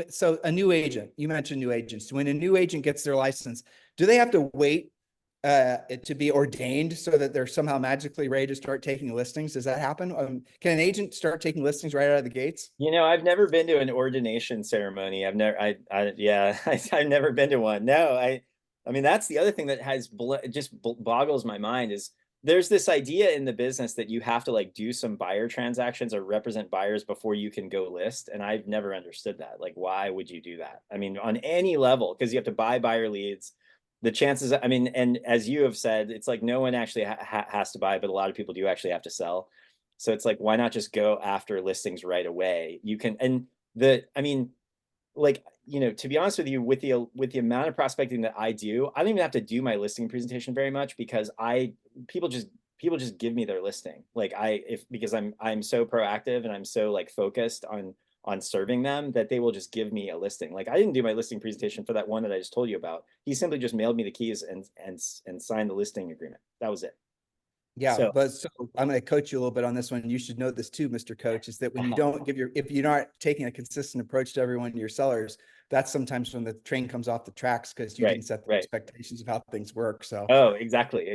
so a new agent, you mentioned new agents. When a new agent gets their license, do they have to wait to be ordained so that they're somehow magically ready to start taking listings? Does that happen? Can an agent start taking listings right out of the gates? You know, I've never been to an ordination ceremony. Yeah, I've never been to one. No, I mean, that's the other thing that just boggles my mind is there's this idea in the business that you have to like do some buyer transactions or represent buyers before you can go list. And I've never understood that. Like, why would you do that? I mean, on any level, because you have to buy buyer leads. The chances, I mean, and as you have said, it's like no one actually has to buy, but a lot of people do actually have to sell. So it's like, why not just go after listings right away? You can, and I mean, like, to be honest with you, with the amount of prospecting that I do, I don't even have to do my listing presentation very much because people just give me their listing. Like because I'm so proactive and I'm so like focused on serving them that they will just give me a listing. Like I didn't do my listing presentation for that one that I just told you about. He simply just mailed me the keys and signed the listing agreement. That was it. Yeah, So but so I'm going to coach you a little bit on this one. You should know this too, Mr. Coach, is that when you don't if you're not taking a consistent approach to every one of your sellers, that's sometimes when the train comes off the tracks because you right, didn't set the right. expectations of how things work. So Oh, exactly.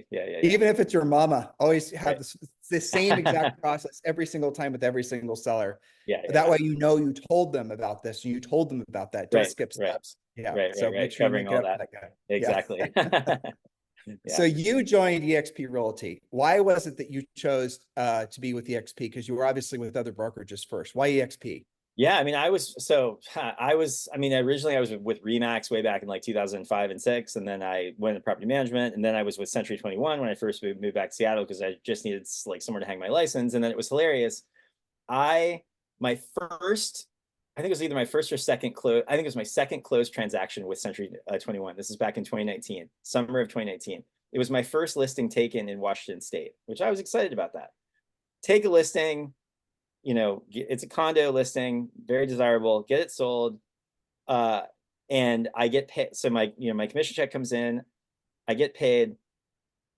Yeah. even if it's your mama, always have Right. the same exact process every single time with every single seller. Yeah. That way, you told them about this and you told them about that. Don't Right, skip right, steps. Yeah. right, So make sure you Covering make it all up for that. that guy. Yeah. Exactly. So Yeah. you joined EXP Realty. Why was it that you chose to be with EXP? Because you were obviously with other brokerages first. Why EXP? Yeah, I mean, originally I was with Remax way back in like 2005 and 6, and then I went into property management, and then I was with Century 21 when I first moved back to Seattle because I just needed like somewhere to hang my license, and then it was hilarious. My first, I think it was either my first or second close. I think it was my second closed transaction with Century 21. This is back in 2019, summer of 2019. It was my first listing taken in Washington State, which I was excited about that. Take a listing, it's a condo listing, very desirable, get it sold. and I get paid. So my commission check comes in, I get paid,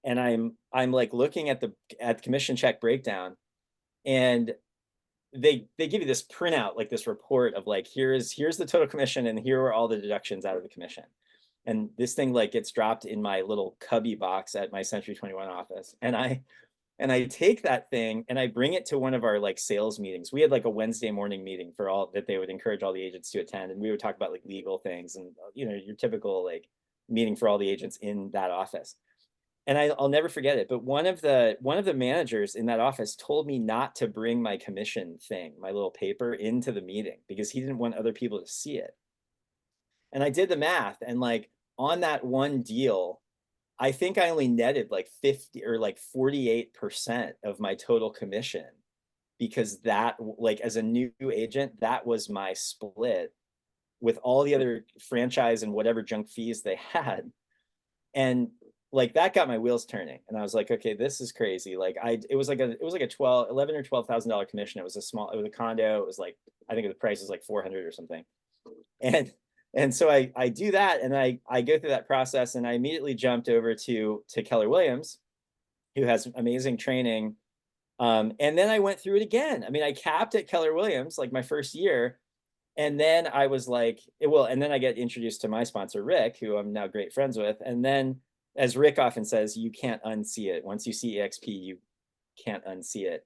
and I'm like looking at the commission check breakdown, and they give you this printout, like this report of like, here's the total commission, and here are all the deductions out of the commission. And this thing like gets dropped in my little cubby box at my Century 21 office. And I take that thing and I bring it to one of our like sales meetings. We had like a Wednesday morning meeting for all that they would encourage all the agents to attend. And we would talk about like legal things and, your typical like meeting for all the agents in that office. And I'll never forget it. But one of the managers in that office told me not to bring my commission thing, my little paper, into the meeting because he didn't want other people to see it. And I did the math, and like on that one deal, I think I only netted like 50 or like 48% of my total commission, because that, like, as a new agent, that was my split with all the other franchise and whatever junk fees they had. And like that got my wheels turning, and I was like, okay, this is crazy. Like it was like a $11,000 or $12,000 commission. It was a condo. It was like, I think the price was like 400 or something. And so I do that, and I go through that process, and I immediately jumped over to Keller Williams, who has amazing training. And then I went through it again. I mean, I capped at Keller Williams like my first year. And then I was like, and then I get introduced to my sponsor, Rick, who I'm now great friends with. And then, as Rick often says, you can't unsee it. Once you see EXP, you can't unsee it.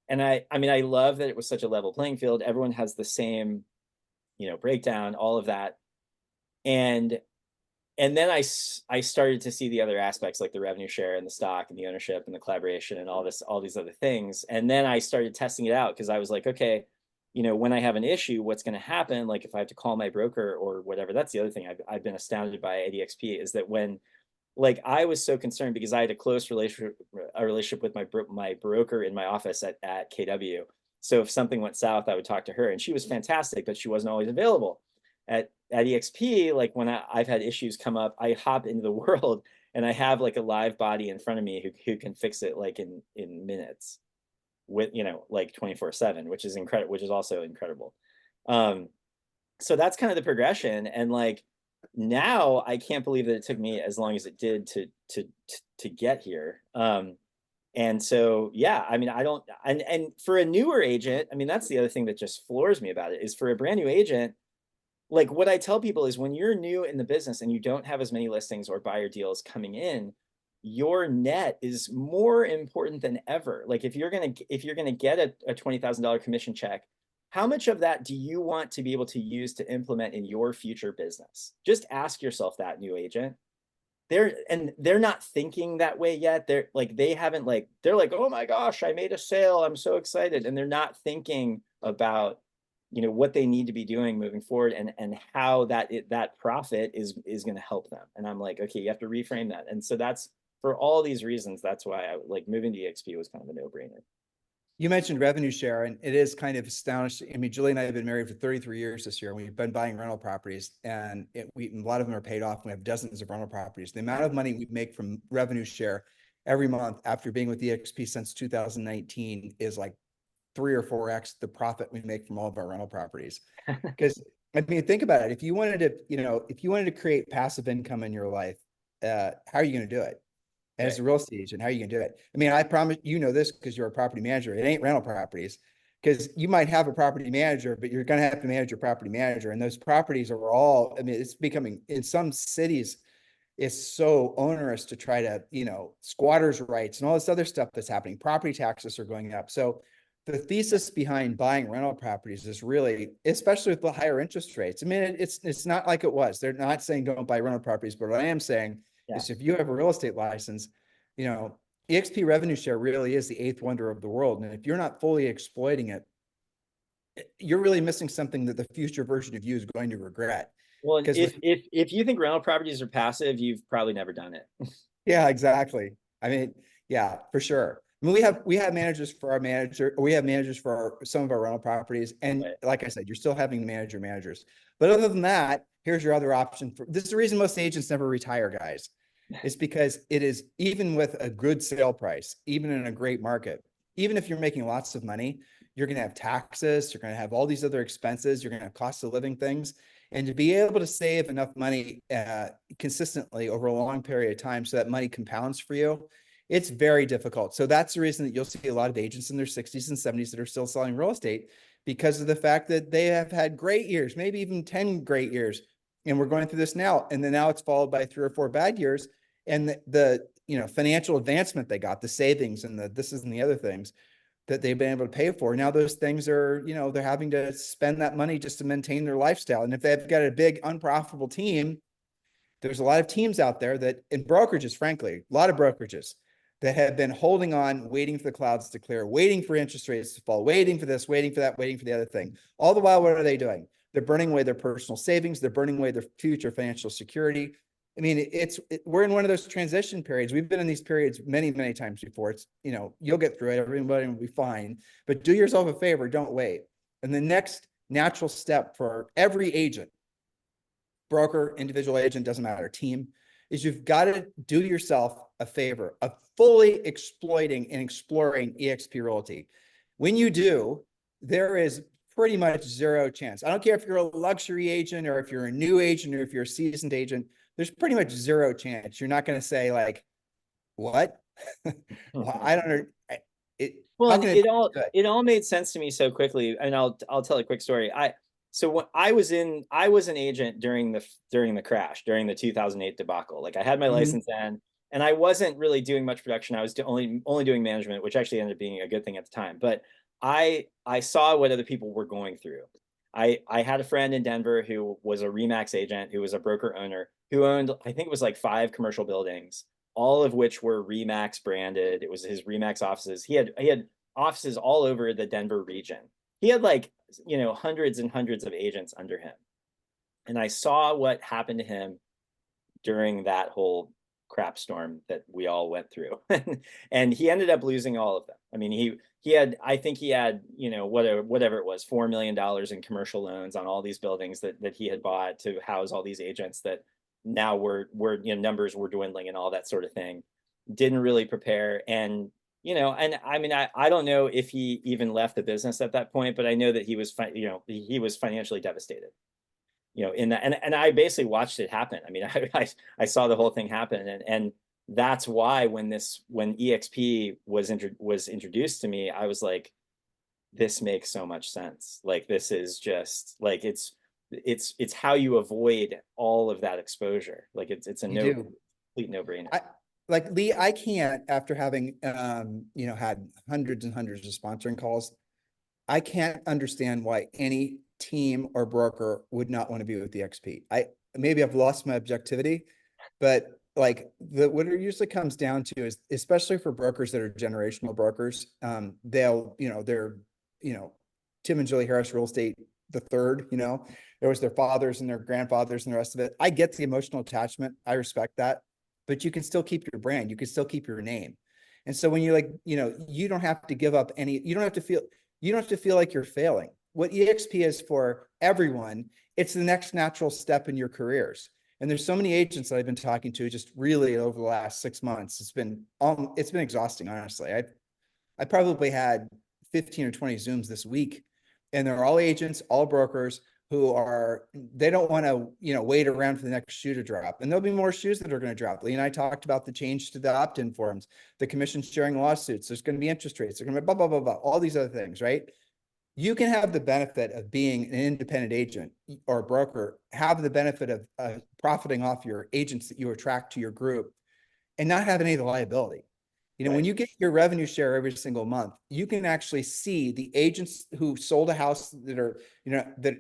And I mean, I love that it was such a level playing field. Everyone has the same, breakdown, all of that. And then I started to see the other aspects, like the revenue share and the stock and the ownership and the collaboration and all these other things. And then I started testing it out, because I was like, okay, when I have an issue, what's going to happen? Like if I have to call my broker or whatever. That's the other thing I've been astounded by at EXP, is that when, like, I was so concerned because I had a close relationship with my broker in my office at KW. So if something went south, I would talk to her, and she was fantastic, but she wasn't always available. At EXP, like when I've had issues come up, I hop into the world, and I have like a live body in front of me who can fix it like in minutes, with like 24/7, which is incredible, which is also incredible. So that's kind of the progression. And like now I can't believe that it took me as long as it did to get here. And so, yeah, I mean, and for a newer agent, I mean, that's the other thing that just floors me about it, is for a brand new agent, like what I tell people is, when you're new in the business and you don't have as many listings or buyer deals coming in, your net is more important than ever. Like if you're gonna get a $20,000 commission check, how much of that do you want to be able to use to implement in your future business? Just ask yourself that, new agent. They're not thinking that way yet. They're like, they're like, oh my gosh, I made a sale, I'm so excited. And they're not thinking about what they need to be doing moving forward, and how that profit is going to help them. And I'm like, okay, you have to reframe that. And so that's, for all these reasons, that's why I like moving to EXP was kind of a no-brainer. You mentioned revenue share, and it is kind of astonishing. I mean, Julie and I have been married for 33 years this year, and we've been buying rental properties, and a lot of them are paid off. We have dozens of rental properties. The amount of money we make from revenue share every month after being with EXP since 2019 is like 3 or 4x the profit we make from all of our rental properties. Because I mean, think about it. If you wanted to create passive income in your life, how are you going to do it? As a real estate agent, how are you going to do it? I mean, I promise this because you're a property manager. It ain't rental properties, because you might have a property manager, but you're going to have to manage your property manager. And those properties are all, I mean, it's becoming, in some cities, it's so onerous to try to, squatters' rights and all this other stuff that's happening. Property taxes are going up. So the thesis behind buying rental properties is really, especially with the higher interest rates. I mean, it's not like it was. They're not saying don't buy rental properties, but what I am saying is, if you have a real estate license, EXP revenue share really is the eighth wonder of the world. And if you're not fully exploiting it, you're really missing something that the future version of you is going to regret. Well, if you think rental properties are passive, you've probably never done it. Yeah, exactly. I mean, yeah, for sure. I mean, we have managers for our manager. We have managers for some of our rental properties. And like I said, you're still having to manage your managers. But other than that, here's your other option. This is the reason most agents never retire, guys. It's because it is, even with a good sale price, even in a great market, even if you're making lots of money, you're going to have taxes, you're going to have all these other expenses, you're going to have cost of living things. And to be able to save enough money consistently over a long period of time so that money compounds for you, it's very difficult. So that's the reason that you'll see a lot of agents in their 60s and 70s that are still selling real estate, because of the fact that they have had great years, maybe even 10 great years. And we're going through this now. And then now it's followed by 3 or 4 bad years. And the financial advancement they got, the savings and the this is and the other things that they've been able to pay for. Now those things are, they're having to spend that money just to maintain their lifestyle. And if they've got a big unprofitable team, there's a lot of teams out there that, in brokerages, frankly, a lot of brokerages that have been holding on, waiting for the clouds to clear, waiting for interest rates to fall, waiting for this, waiting for that, waiting for the other thing. All the while, what are they doing? They're burning away their personal savings. They're burning away their future financial security. I mean, we're in one of those transition periods. We've been in these periods many, many times before. It's, you'll get through it. Everybody will be fine, but do yourself a favor. Don't wait. And the next natural step for every agent, broker, individual agent, doesn't matter, team, is you've got to do yourself a favor of fully exploiting and exploring eXp Realty. When you do, there is pretty much zero chance. I don't care if you're a luxury agent or if you're a new agent or if you're a seasoned agent, there's pretty much zero chance. You're not going to say like, what? Well, I don't know. Well, it all made sense to me so quickly. And I'll tell a quick story. So when I was an agent during the crash, during the 2008 debacle. Like I had my license then, and I wasn't really doing much production. I was only doing management, which actually ended up being a good thing at the time. But I saw what other people were going through. I had a friend in Denver who was a Remax agent, who was a broker owner, who owned, I think it was like 5 commercial buildings, all of which were Remax branded. It was his Remax offices. He had offices all over the Denver region. He had like, hundreds and hundreds of agents under him. And I saw what happened to him during that whole crap storm that we all went through. And he ended up losing all of them. I mean, he had, whatever it was, $4 million in commercial loans on all these buildings that he had bought to house all these agents that now were numbers were dwindling and all that sort of thing. Didn't really prepare. And and I mean, I don't know if he even left the business at that point, but I know that he was financially devastated, in that, and I basically watched it happen. I mean, I saw the whole thing happen, and that's why when EXP was introduced to me, I was like, this makes so much sense. Like, this is just like, it's how you avoid all of that exposure. Like it's a complete no-brainer. Like Lee, I can't, after having, had hundreds and hundreds of sponsoring calls, I can't understand why any team or broker would not want to be with the XP. Maybe I've lost my objectivity, but like what it usually comes down to is, especially for brokers that are generational brokers, they're, Tim and Julie Harris Real Estate, the third, there was their fathers and their grandfathers and the rest of it. I get the emotional attachment. I respect that. But you can still keep your brand. You can still keep your name. And so when you're like, you don't have to give up you don't have to feel like you're failing. What EXP is for everyone, it's the next natural step in your careers. And there's so many agents that I've been talking to just really over the last 6 months. It's been exhausting, honestly. I probably had 15 or 20 Zooms this week, and they're all agents, all brokers, they don't want to, wait around for the next shoe to drop. And there'll be more shoes that are going to drop. Lee and I talked about the change to the opt-in forms, the commission sharing lawsuits. There's going to be interest rates. There's going to be blah, blah, blah, blah, all these other things, right? You can have the benefit of being an independent agent or a broker, have the benefit of profiting off your agents that you attract to your group and not have any of the liability. When you get your revenue share every single month, you can actually see the agents who sold a house that are, that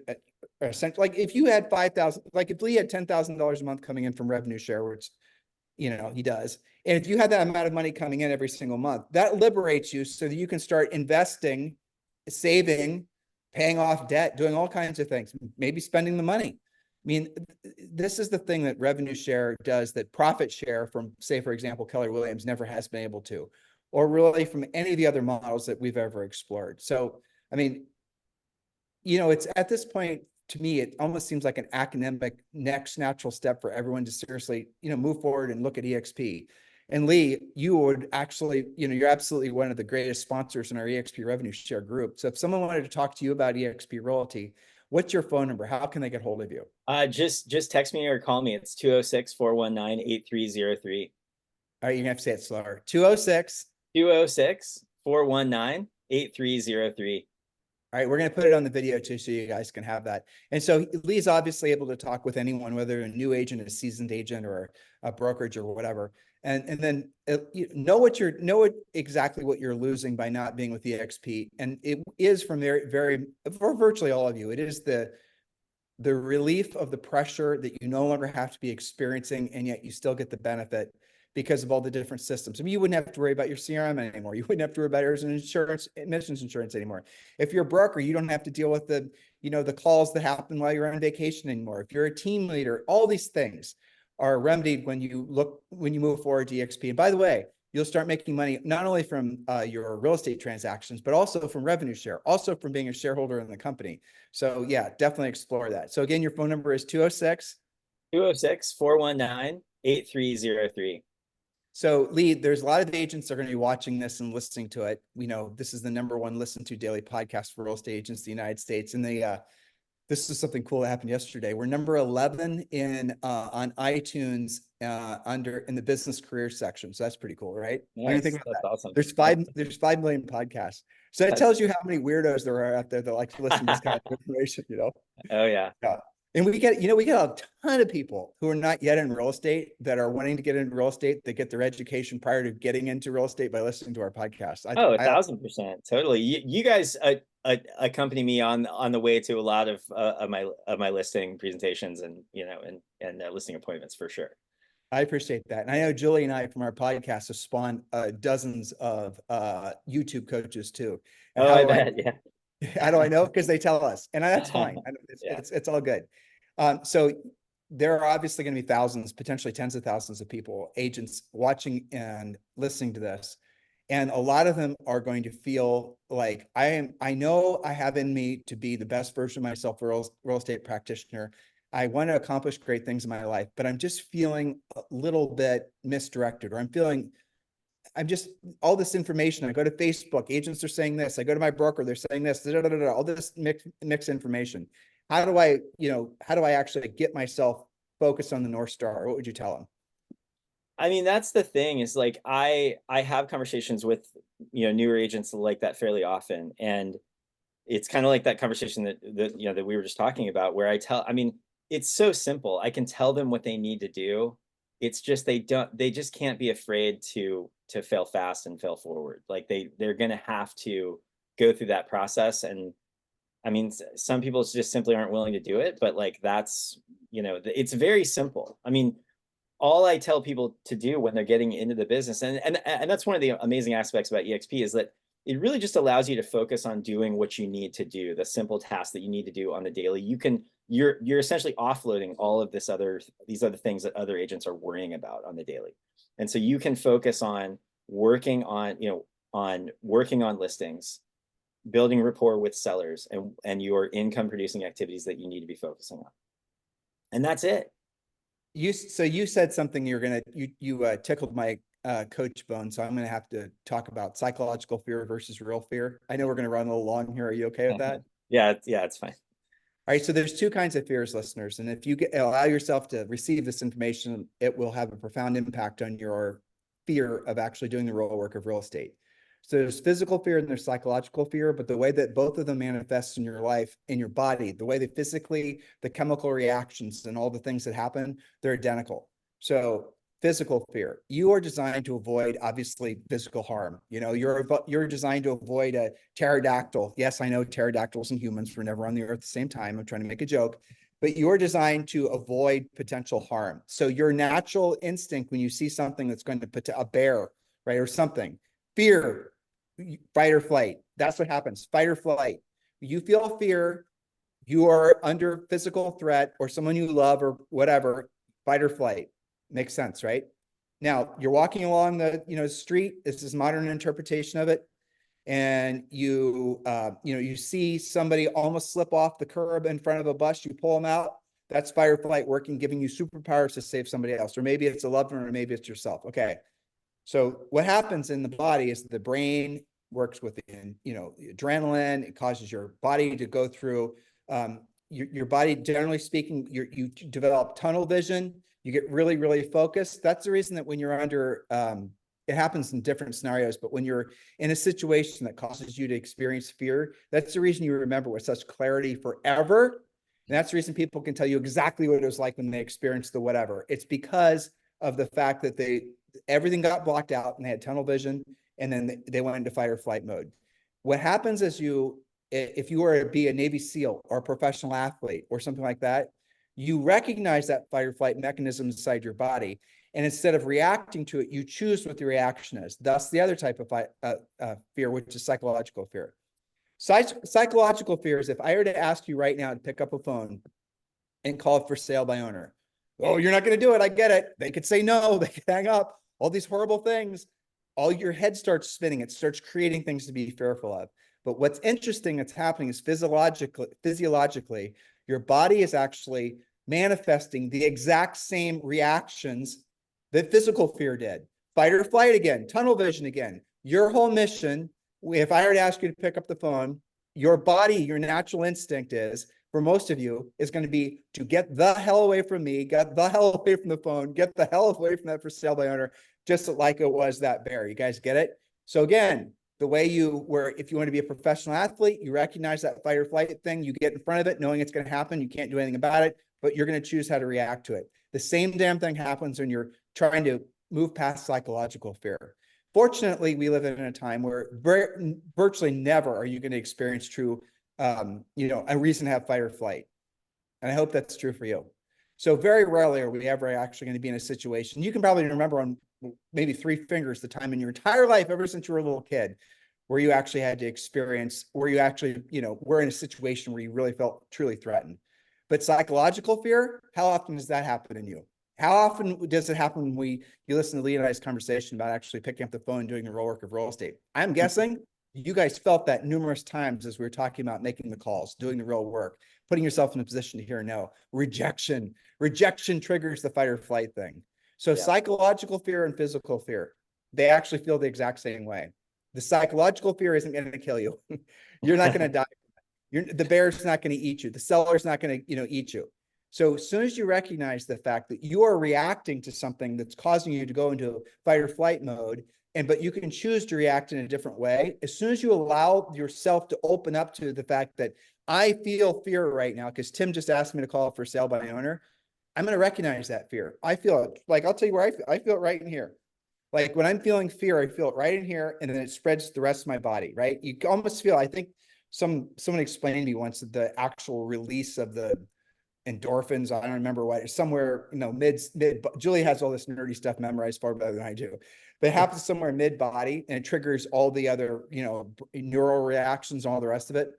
are essentially, like if you had 5,000, like if Lee had $10,000 a month coming in from revenue share, which, he does. And if you had that amount of money coming in every single month, that liberates you so that you can start investing, saving, paying off debt, doing all kinds of things, maybe spending the money. I mean, this is the thing that revenue share does that profit share from, say, for example, Keller Williams never has been able to, or really from any of the other models that we've ever explored. So, I mean, it's at this point, to me, it almost seems like an academic next natural step for everyone to seriously, move forward and look at EXP. And Lee, you would actually, you're absolutely one of the greatest sponsors in our EXP revenue share group. So if someone wanted to talk to you about EXP Realty, what's your phone number? How can they get hold of you? Just text me or call me. It's 206-419-8303. All right, you're gonna have to say it slower. 206. 206-419-8303. All right, we're going to put it on the video too, so you guys can have that. And so Lee's obviously able to talk with anyone, whether a new agent, a seasoned agent, or a brokerage or whatever. And then know exactly what you're losing by not being with EXP. And it is from for virtually all of you, it is the relief of the pressure that you no longer have to be experiencing, and yet you still get the benefit because of all the different systems. I mean, you wouldn't have to worry about your CRM anymore. You wouldn't have to worry about admissions insurance anymore. If you're a broker, you don't have to deal with the calls that happen while you're on vacation anymore. If you're a team leader, all these things are remedied when you move forward to EXP. And by the way, you'll start making money not only from your real estate transactions, but also from revenue share, also from being a shareholder in the company. So yeah, definitely explore that. So again, your phone number is 206. 206-419-8303. So Lee, there's a lot of agents that are going to be watching this and listening to it. We know this is the *1 listened to daily podcast for real estate agents in the United States. And this is something cool that happened yesterday. We're number 11 on iTunes in the business career section. So that's pretty cool, right? Nice. Think about That's that. awesome. There's 5 million podcasts. So that tells you how many weirdos there are out there that like to listen to this kind of information, Oh yeah. Yeah. And we get a ton of people who are not yet in real estate that are wanting to get into real estate. They get their education prior to getting into real estate by listening to our podcast. 1,000%. Totally. You guys accompany me on the way to a lot of my listing presentations and listing appointments for sure. I appreciate that. And I know Julie and I from our podcast have spawned dozens of YouTube coaches too. And I bet. Yeah. How do I know? Because they tell us, and that's fine. It's all good. So there are obviously going to be thousands, potentially tens of thousands of people, agents watching and listening to this. And a lot of them are going to feel like I know I have in me to be the best version of myself, real estate practitioner. I want to accomplish great things in my life, but I'm just feeling a little bit misdirected, or I'm just all this information. I go to Facebook, agents are saying this. I go to my broker, they're saying this, all this mixed information. How do I actually get myself focused on the North Star? What would you tell them? I mean, that's the thing is like, I have conversations with, newer agents like that fairly often. And it's kind of like that conversation that we were just talking about, where it's so simple. I can tell them what they need to do. It's just, they just can't be afraid to fail fast and fail forward. Like they're going to have to go through that process. And I mean, some people just simply aren't willing to do it, but like, that's, it's very simple. I mean, all I tell people to do when they're getting into the business, and that's one of the amazing aspects about EXP, is that it really just allows you to focus on doing what you need to do, the simple tasks that you need to do on the daily. You're essentially offloading all of these other things that other agents are worrying about on the daily. And so you can focus on working on listings, building rapport with sellers, and your income producing activities that you need to be focusing on. And that's it. You said something you tickled my coach bone. So I'm going to have to talk about psychological fear versus real fear. I know we're going to run a little long here. Are you okay with that? Yeah, it's fine. All right. So there's two kinds of fears, listeners. And if you allow yourself to receive this information, it will have a profound impact on your fear of actually doing the real work of real estate. So there's physical fear and there's psychological fear, but the way that both of them manifest in your life, in your body, the way they physically, the chemical reactions and all the things that happen, they're identical. So physical fear, you are designed to avoid, obviously, physical harm. You're designed to avoid a pterodactyl. Yes, I know pterodactyls and humans were never on the earth at the same time. I'm trying to make a joke, but you're designed to avoid potential harm. So your natural instinct when you see something that's going to put a bear, right, or something, fear, fight or flight. That's what happens. Fight or flight. You feel fear, you are under physical threat, or someone you love or whatever, fight or flight. Makes sense, right? Now you're walking along the street. This is modern interpretation of it. And you see somebody almost slip off the curb in front of a bus, you pull them out. That's fight or flight working, giving you superpowers to save somebody else. Or maybe it's a loved one, or maybe it's yourself. Okay. So what happens in the body is the brain works with adrenaline. It causes your body to go through, your body, generally speaking, you develop tunnel vision. You get really, really focused. That's the reason that when you're under, it happens in different scenarios, but when you're in a situation that causes you to experience fear, that's the reason you remember with such clarity forever. And that's the reason people can tell you exactly what it was like when they experienced the whatever. It's because of the fact that everything got blocked out and they had tunnel vision, and then they went into fight or flight mode. What happens is if you were to be a Navy SEAL or a professional athlete or something like that, you recognize that fight or flight mechanism inside your body. And instead of reacting to it, you choose what the reaction is. Thus, the other type of fear, which is psychological fear. Psychological fear is if I were to ask you right now to pick up a phone and call it for sale by owner. Oh, you're not going to do it. I get it. They could say no. They could hang up. All these horrible things. All your head starts spinning. It starts creating things to be fearful of. But what's interesting that's happening is physiologically, your body is actually manifesting the exact same reactions that physical fear did. Fight or flight again, tunnel vision again. Your whole mission, if I were to ask you to pick up the phone, your body, your natural instinct is, for most of you, is going to be to get the hell away from me, get the hell away from the phone, get the hell away from that for sale by owner, just like it was that bear. You guys get it? So again, the way if you want to be a professional athlete, you recognize that fight or flight thing, you get in front of it, knowing it's going to happen. You can't do anything about it, but you're going to choose how to react to it. The same damn thing happens when you're trying to move past psychological fear. Fortunately, we live in a time where virtually never are you going to experience true, a reason to have fight or flight. And I hope that's true for you. So very rarely are we ever actually going to be in a situation. You can probably remember on maybe 3 fingers the time in your entire life, ever since you were a little kid, where you actually had to experience, where you actually, were in a situation where you really felt truly threatened. But psychological fear, how often does that happen in you? How often does it happen when you listen to Lee and I's conversation about actually picking up the phone and doing the real work of real estate? I'm guessing you guys felt that numerous times as we were talking about making the calls, doing the real work, putting yourself in a position to hear no. Rejection triggers the fight or flight thing. So psychological fear and physical fear, they actually feel the exact same way. The psychological fear isn't going to kill you. You're not going to die. The bear's not going to eat you. The seller's not going to, eat you. So as soon as you recognize the fact that you are reacting to something that's causing you to go into fight or flight mode, but you can choose to react in a different way, as soon as you allow yourself to open up to the fact that I feel fear right now, because Tim just asked me to call for sale by owner, I'm going to recognize that fear. I feel it. Like, I'll tell you where I feel it right in here. Like when I'm feeling fear, I feel it right in here, and then it spreads to the rest of my body, right? You almost feel, I think someone explained to me once that the actual release of the endorphins, I don't remember what, somewhere, mid, Julie has all this nerdy stuff memorized far better than I do, but it happens somewhere mid body, and it triggers all the other, neural reactions and all the rest of it.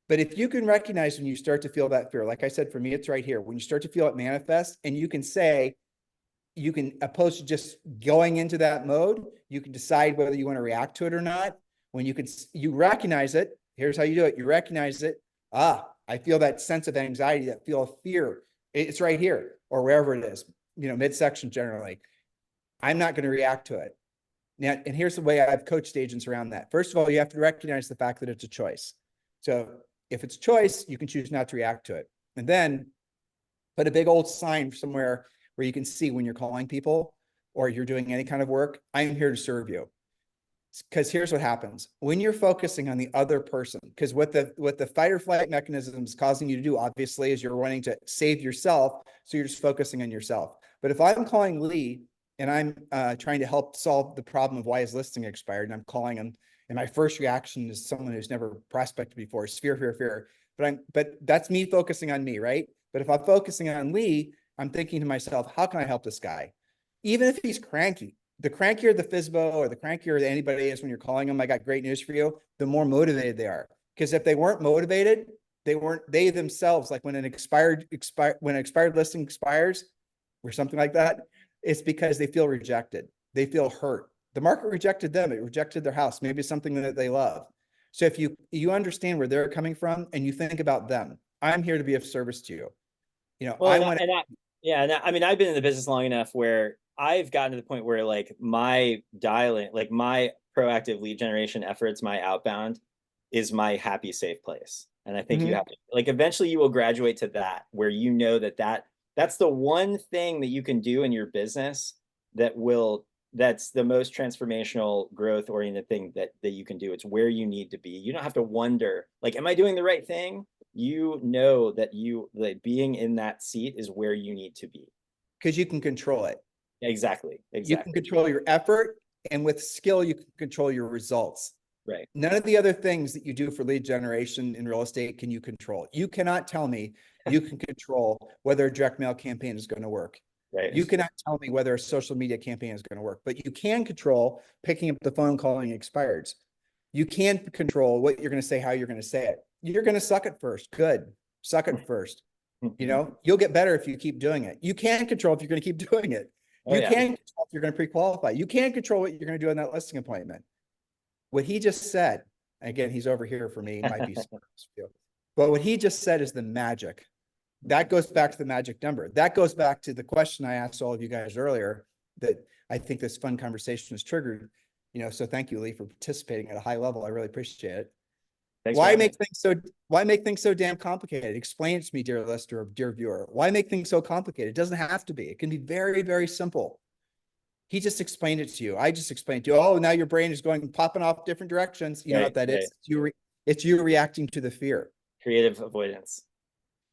But if you can recognize when you start to feel that fear, like I said, for me, it's right here. When you start to feel it manifest, and you can say, opposed to just going into that mode, you can decide whether you want to react to it or not. When you recognize it, here's how you do it. You recognize it. I feel that sense of anxiety, that feel of fear. It's right here, or wherever it is, midsection generally. I'm not going to react to it. Now, and here's the way I've coached agents around that. First of all, you have to recognize the fact that it's a choice. So if it's a choice, you can choose not to react to it. And then put a big old sign somewhere where you can see when you're calling people or you're doing any kind of work, I'm here to serve you. Because here's what happens when you're focusing on the other person, because what the fight or flight mechanism is causing you to do, obviously, is you're wanting to save yourself. So you're just focusing on yourself. But if I'm calling Lee and I'm trying to help solve the problem of why his listing expired, and I'm calling him, and my first reaction is someone who's never prospected before, is fear. But that's me focusing on me, right? But if I'm focusing on Lee, I'm thinking to myself, how can I help this guy? Even if he's cranky. The crankier the FSBO or the crankier that anybody is when you're calling them, I got great news for you, the more motivated they are. Because if they weren't motivated, they themselves, like when an expired listing expires or something like that, it's because they feel rejected. They feel hurt. The market rejected them. It rejected their house. Maybe it's something that they love. So if you understand where they're coming from and you think about them, I'm here to be of service to you. Well, I mean, I've been in the business long enough where I've gotten to the point where like my dialing, like my proactive lead generation efforts, my outbound is my happy, safe place. And I think you have to, like, eventually you will graduate to that, where you know that's the one thing that you can do in your business that's the most transformational, growth oriented thing that you can do. It's where you need to be. You don't have to wonder, like, am I doing the right thing? You know that being in that seat is where you need to be. Because you can control it. Exactly. You can control your effort, and with skill, you can control your results. Right. None of the other things that you do for lead generation in real estate can you control. You cannot tell me you can control whether a direct mail campaign is going to work. Right. You cannot tell me whether a social media campaign is going to work, but you can control picking up the phone, calling expireds. You can control what you're going to say, how you're going to say it. You're going to suck it first. Good. Suck it first. You know, you'll get better if you keep doing it. You can control if you're going to keep doing it. You can control if you're going to pre-qualify. You can control what you're going to do in that listing appointment. What he just said, again, he's over here for me, he might be smart, but what he just said is the magic. That goes back to the magic number. That goes back to the question I asked all of you guys earlier that I think this fun conversation has triggered. You know, so thank you, Lee, for participating at a high level. I really appreciate it. Thanks, why make things so damn complicated? Explain it to me, dear listener, dear viewer. Why make things so complicated? It doesn't have to be. It can be very, very simple. He just explained it to you. I just explained to you. Oh, now your brain is popping off different directions. You know what that is? It's you reacting to the fear. Creative avoidance.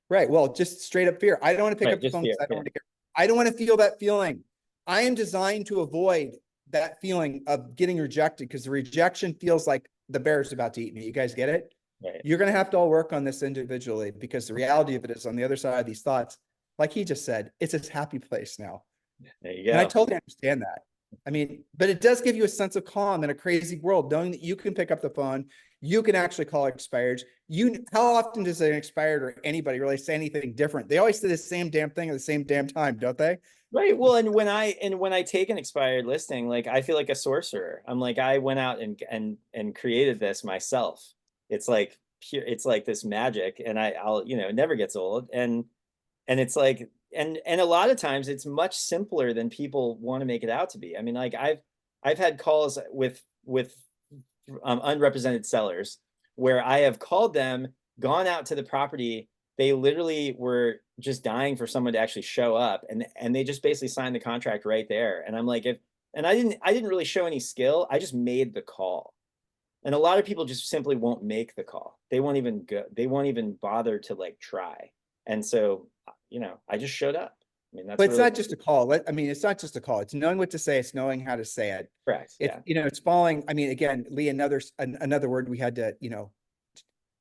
Right. Well, just straight up fear. I don't want to pick up the phone because I don't want to feel that feeling. I am designed to avoid that feeling of getting rejected, because the rejection feels like the bear's about to eat me. You guys get it? Right. You're going to have to all work on this individually, because the reality of it is, on the other side of these thoughts, like he just said, it's his happy place now. There you go. And I totally understand that. I mean, but it does give you a sense of calm in a crazy world, knowing that you can pick up the phone, you can actually call expireds. How often does an expired or anybody really say anything different? They always say the same damn thing at the same damn time, don't they? Right. Well, and when I take an expired listing, like, I feel like a sorcerer. I'm like, I went out and created this myself. It's like pure, it's like this magic, and I'll, you know, it never gets old. And it's like, and a lot of times it's much simpler than people want to make it out to be. I mean, like, I've had calls with unrepresented sellers where I have called them, gone out to the property. They literally were just dying for someone to actually show up, and they just basically signed the contract right there. And I'm like, I didn't really show any skill. I just made the call. And a lot of people just simply won't make the call. They won't even go. They won't even bother to like try. And so, you know, I just showed up. I mean, that's. But it's not just a call. I mean, it's not just a call. It's knowing what to say. It's knowing how to say it. Correct. Yeah. You know, it's following. I mean, again, Lee, another word we had to, you know,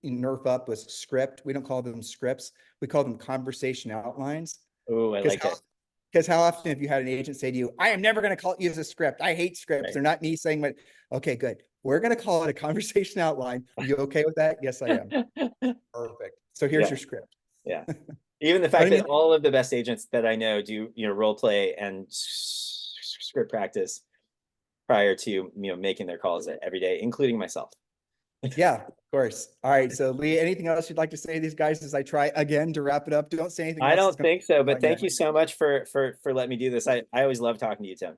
nerf up was script. We don't call them scripts. We call them conversation outlines. Oh, I like it. Because how often have you had an agent say to you, I am never going to use a script. I hate scripts. Right. They're not me saying what. Okay, good. We're going to call it a conversation outline. Are you okay with that? Yes, I am. Perfect. So here's your script. Yeah. Even the fact that all of the best agents that I know do, you know, role play and script practice prior to, you know, making their calls every day, including myself. Yeah, of course. All right. So Lee, anything else you'd like to say to these guys as I try again to wrap it up? Don't say anything. I don't think so, but thank you so much for letting me do this. I always love talking to you, Tim.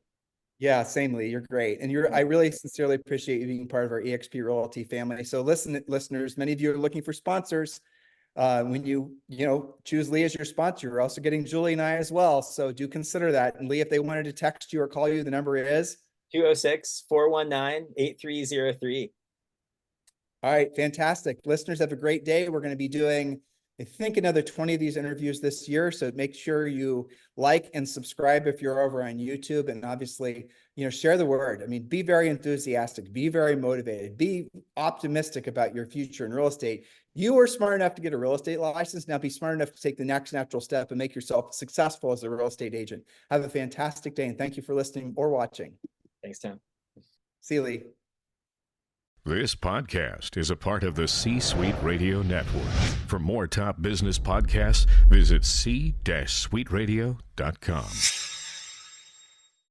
Yeah, same, Lee. You're great. And I really sincerely appreciate you being part of our eXp Realty family. So listeners, many of you are looking for sponsors. When you choose Lee as your sponsor, you're also getting Julie and I as well. So do consider that. And Lee, if they wanted to text you or call you, the number is 206-419-8303. All right, fantastic. Listeners, have a great day. We're going to be doing, I think, another 20 of these interviews this year. So make sure you like and subscribe if you're over on YouTube, and obviously, you know, share the word. I mean, be very enthusiastic, be very motivated, be optimistic about your future in real estate. You are smart enough to get a real estate license. Now be smart enough to take the next natural step and make yourself successful as a real estate agent. Have a fantastic day, and thank you for listening or watching. Thanks, Tim. See you, Lee. This podcast is a part of the C-Suite Radio Network. For more top business podcasts, visit c-suiteradio.com.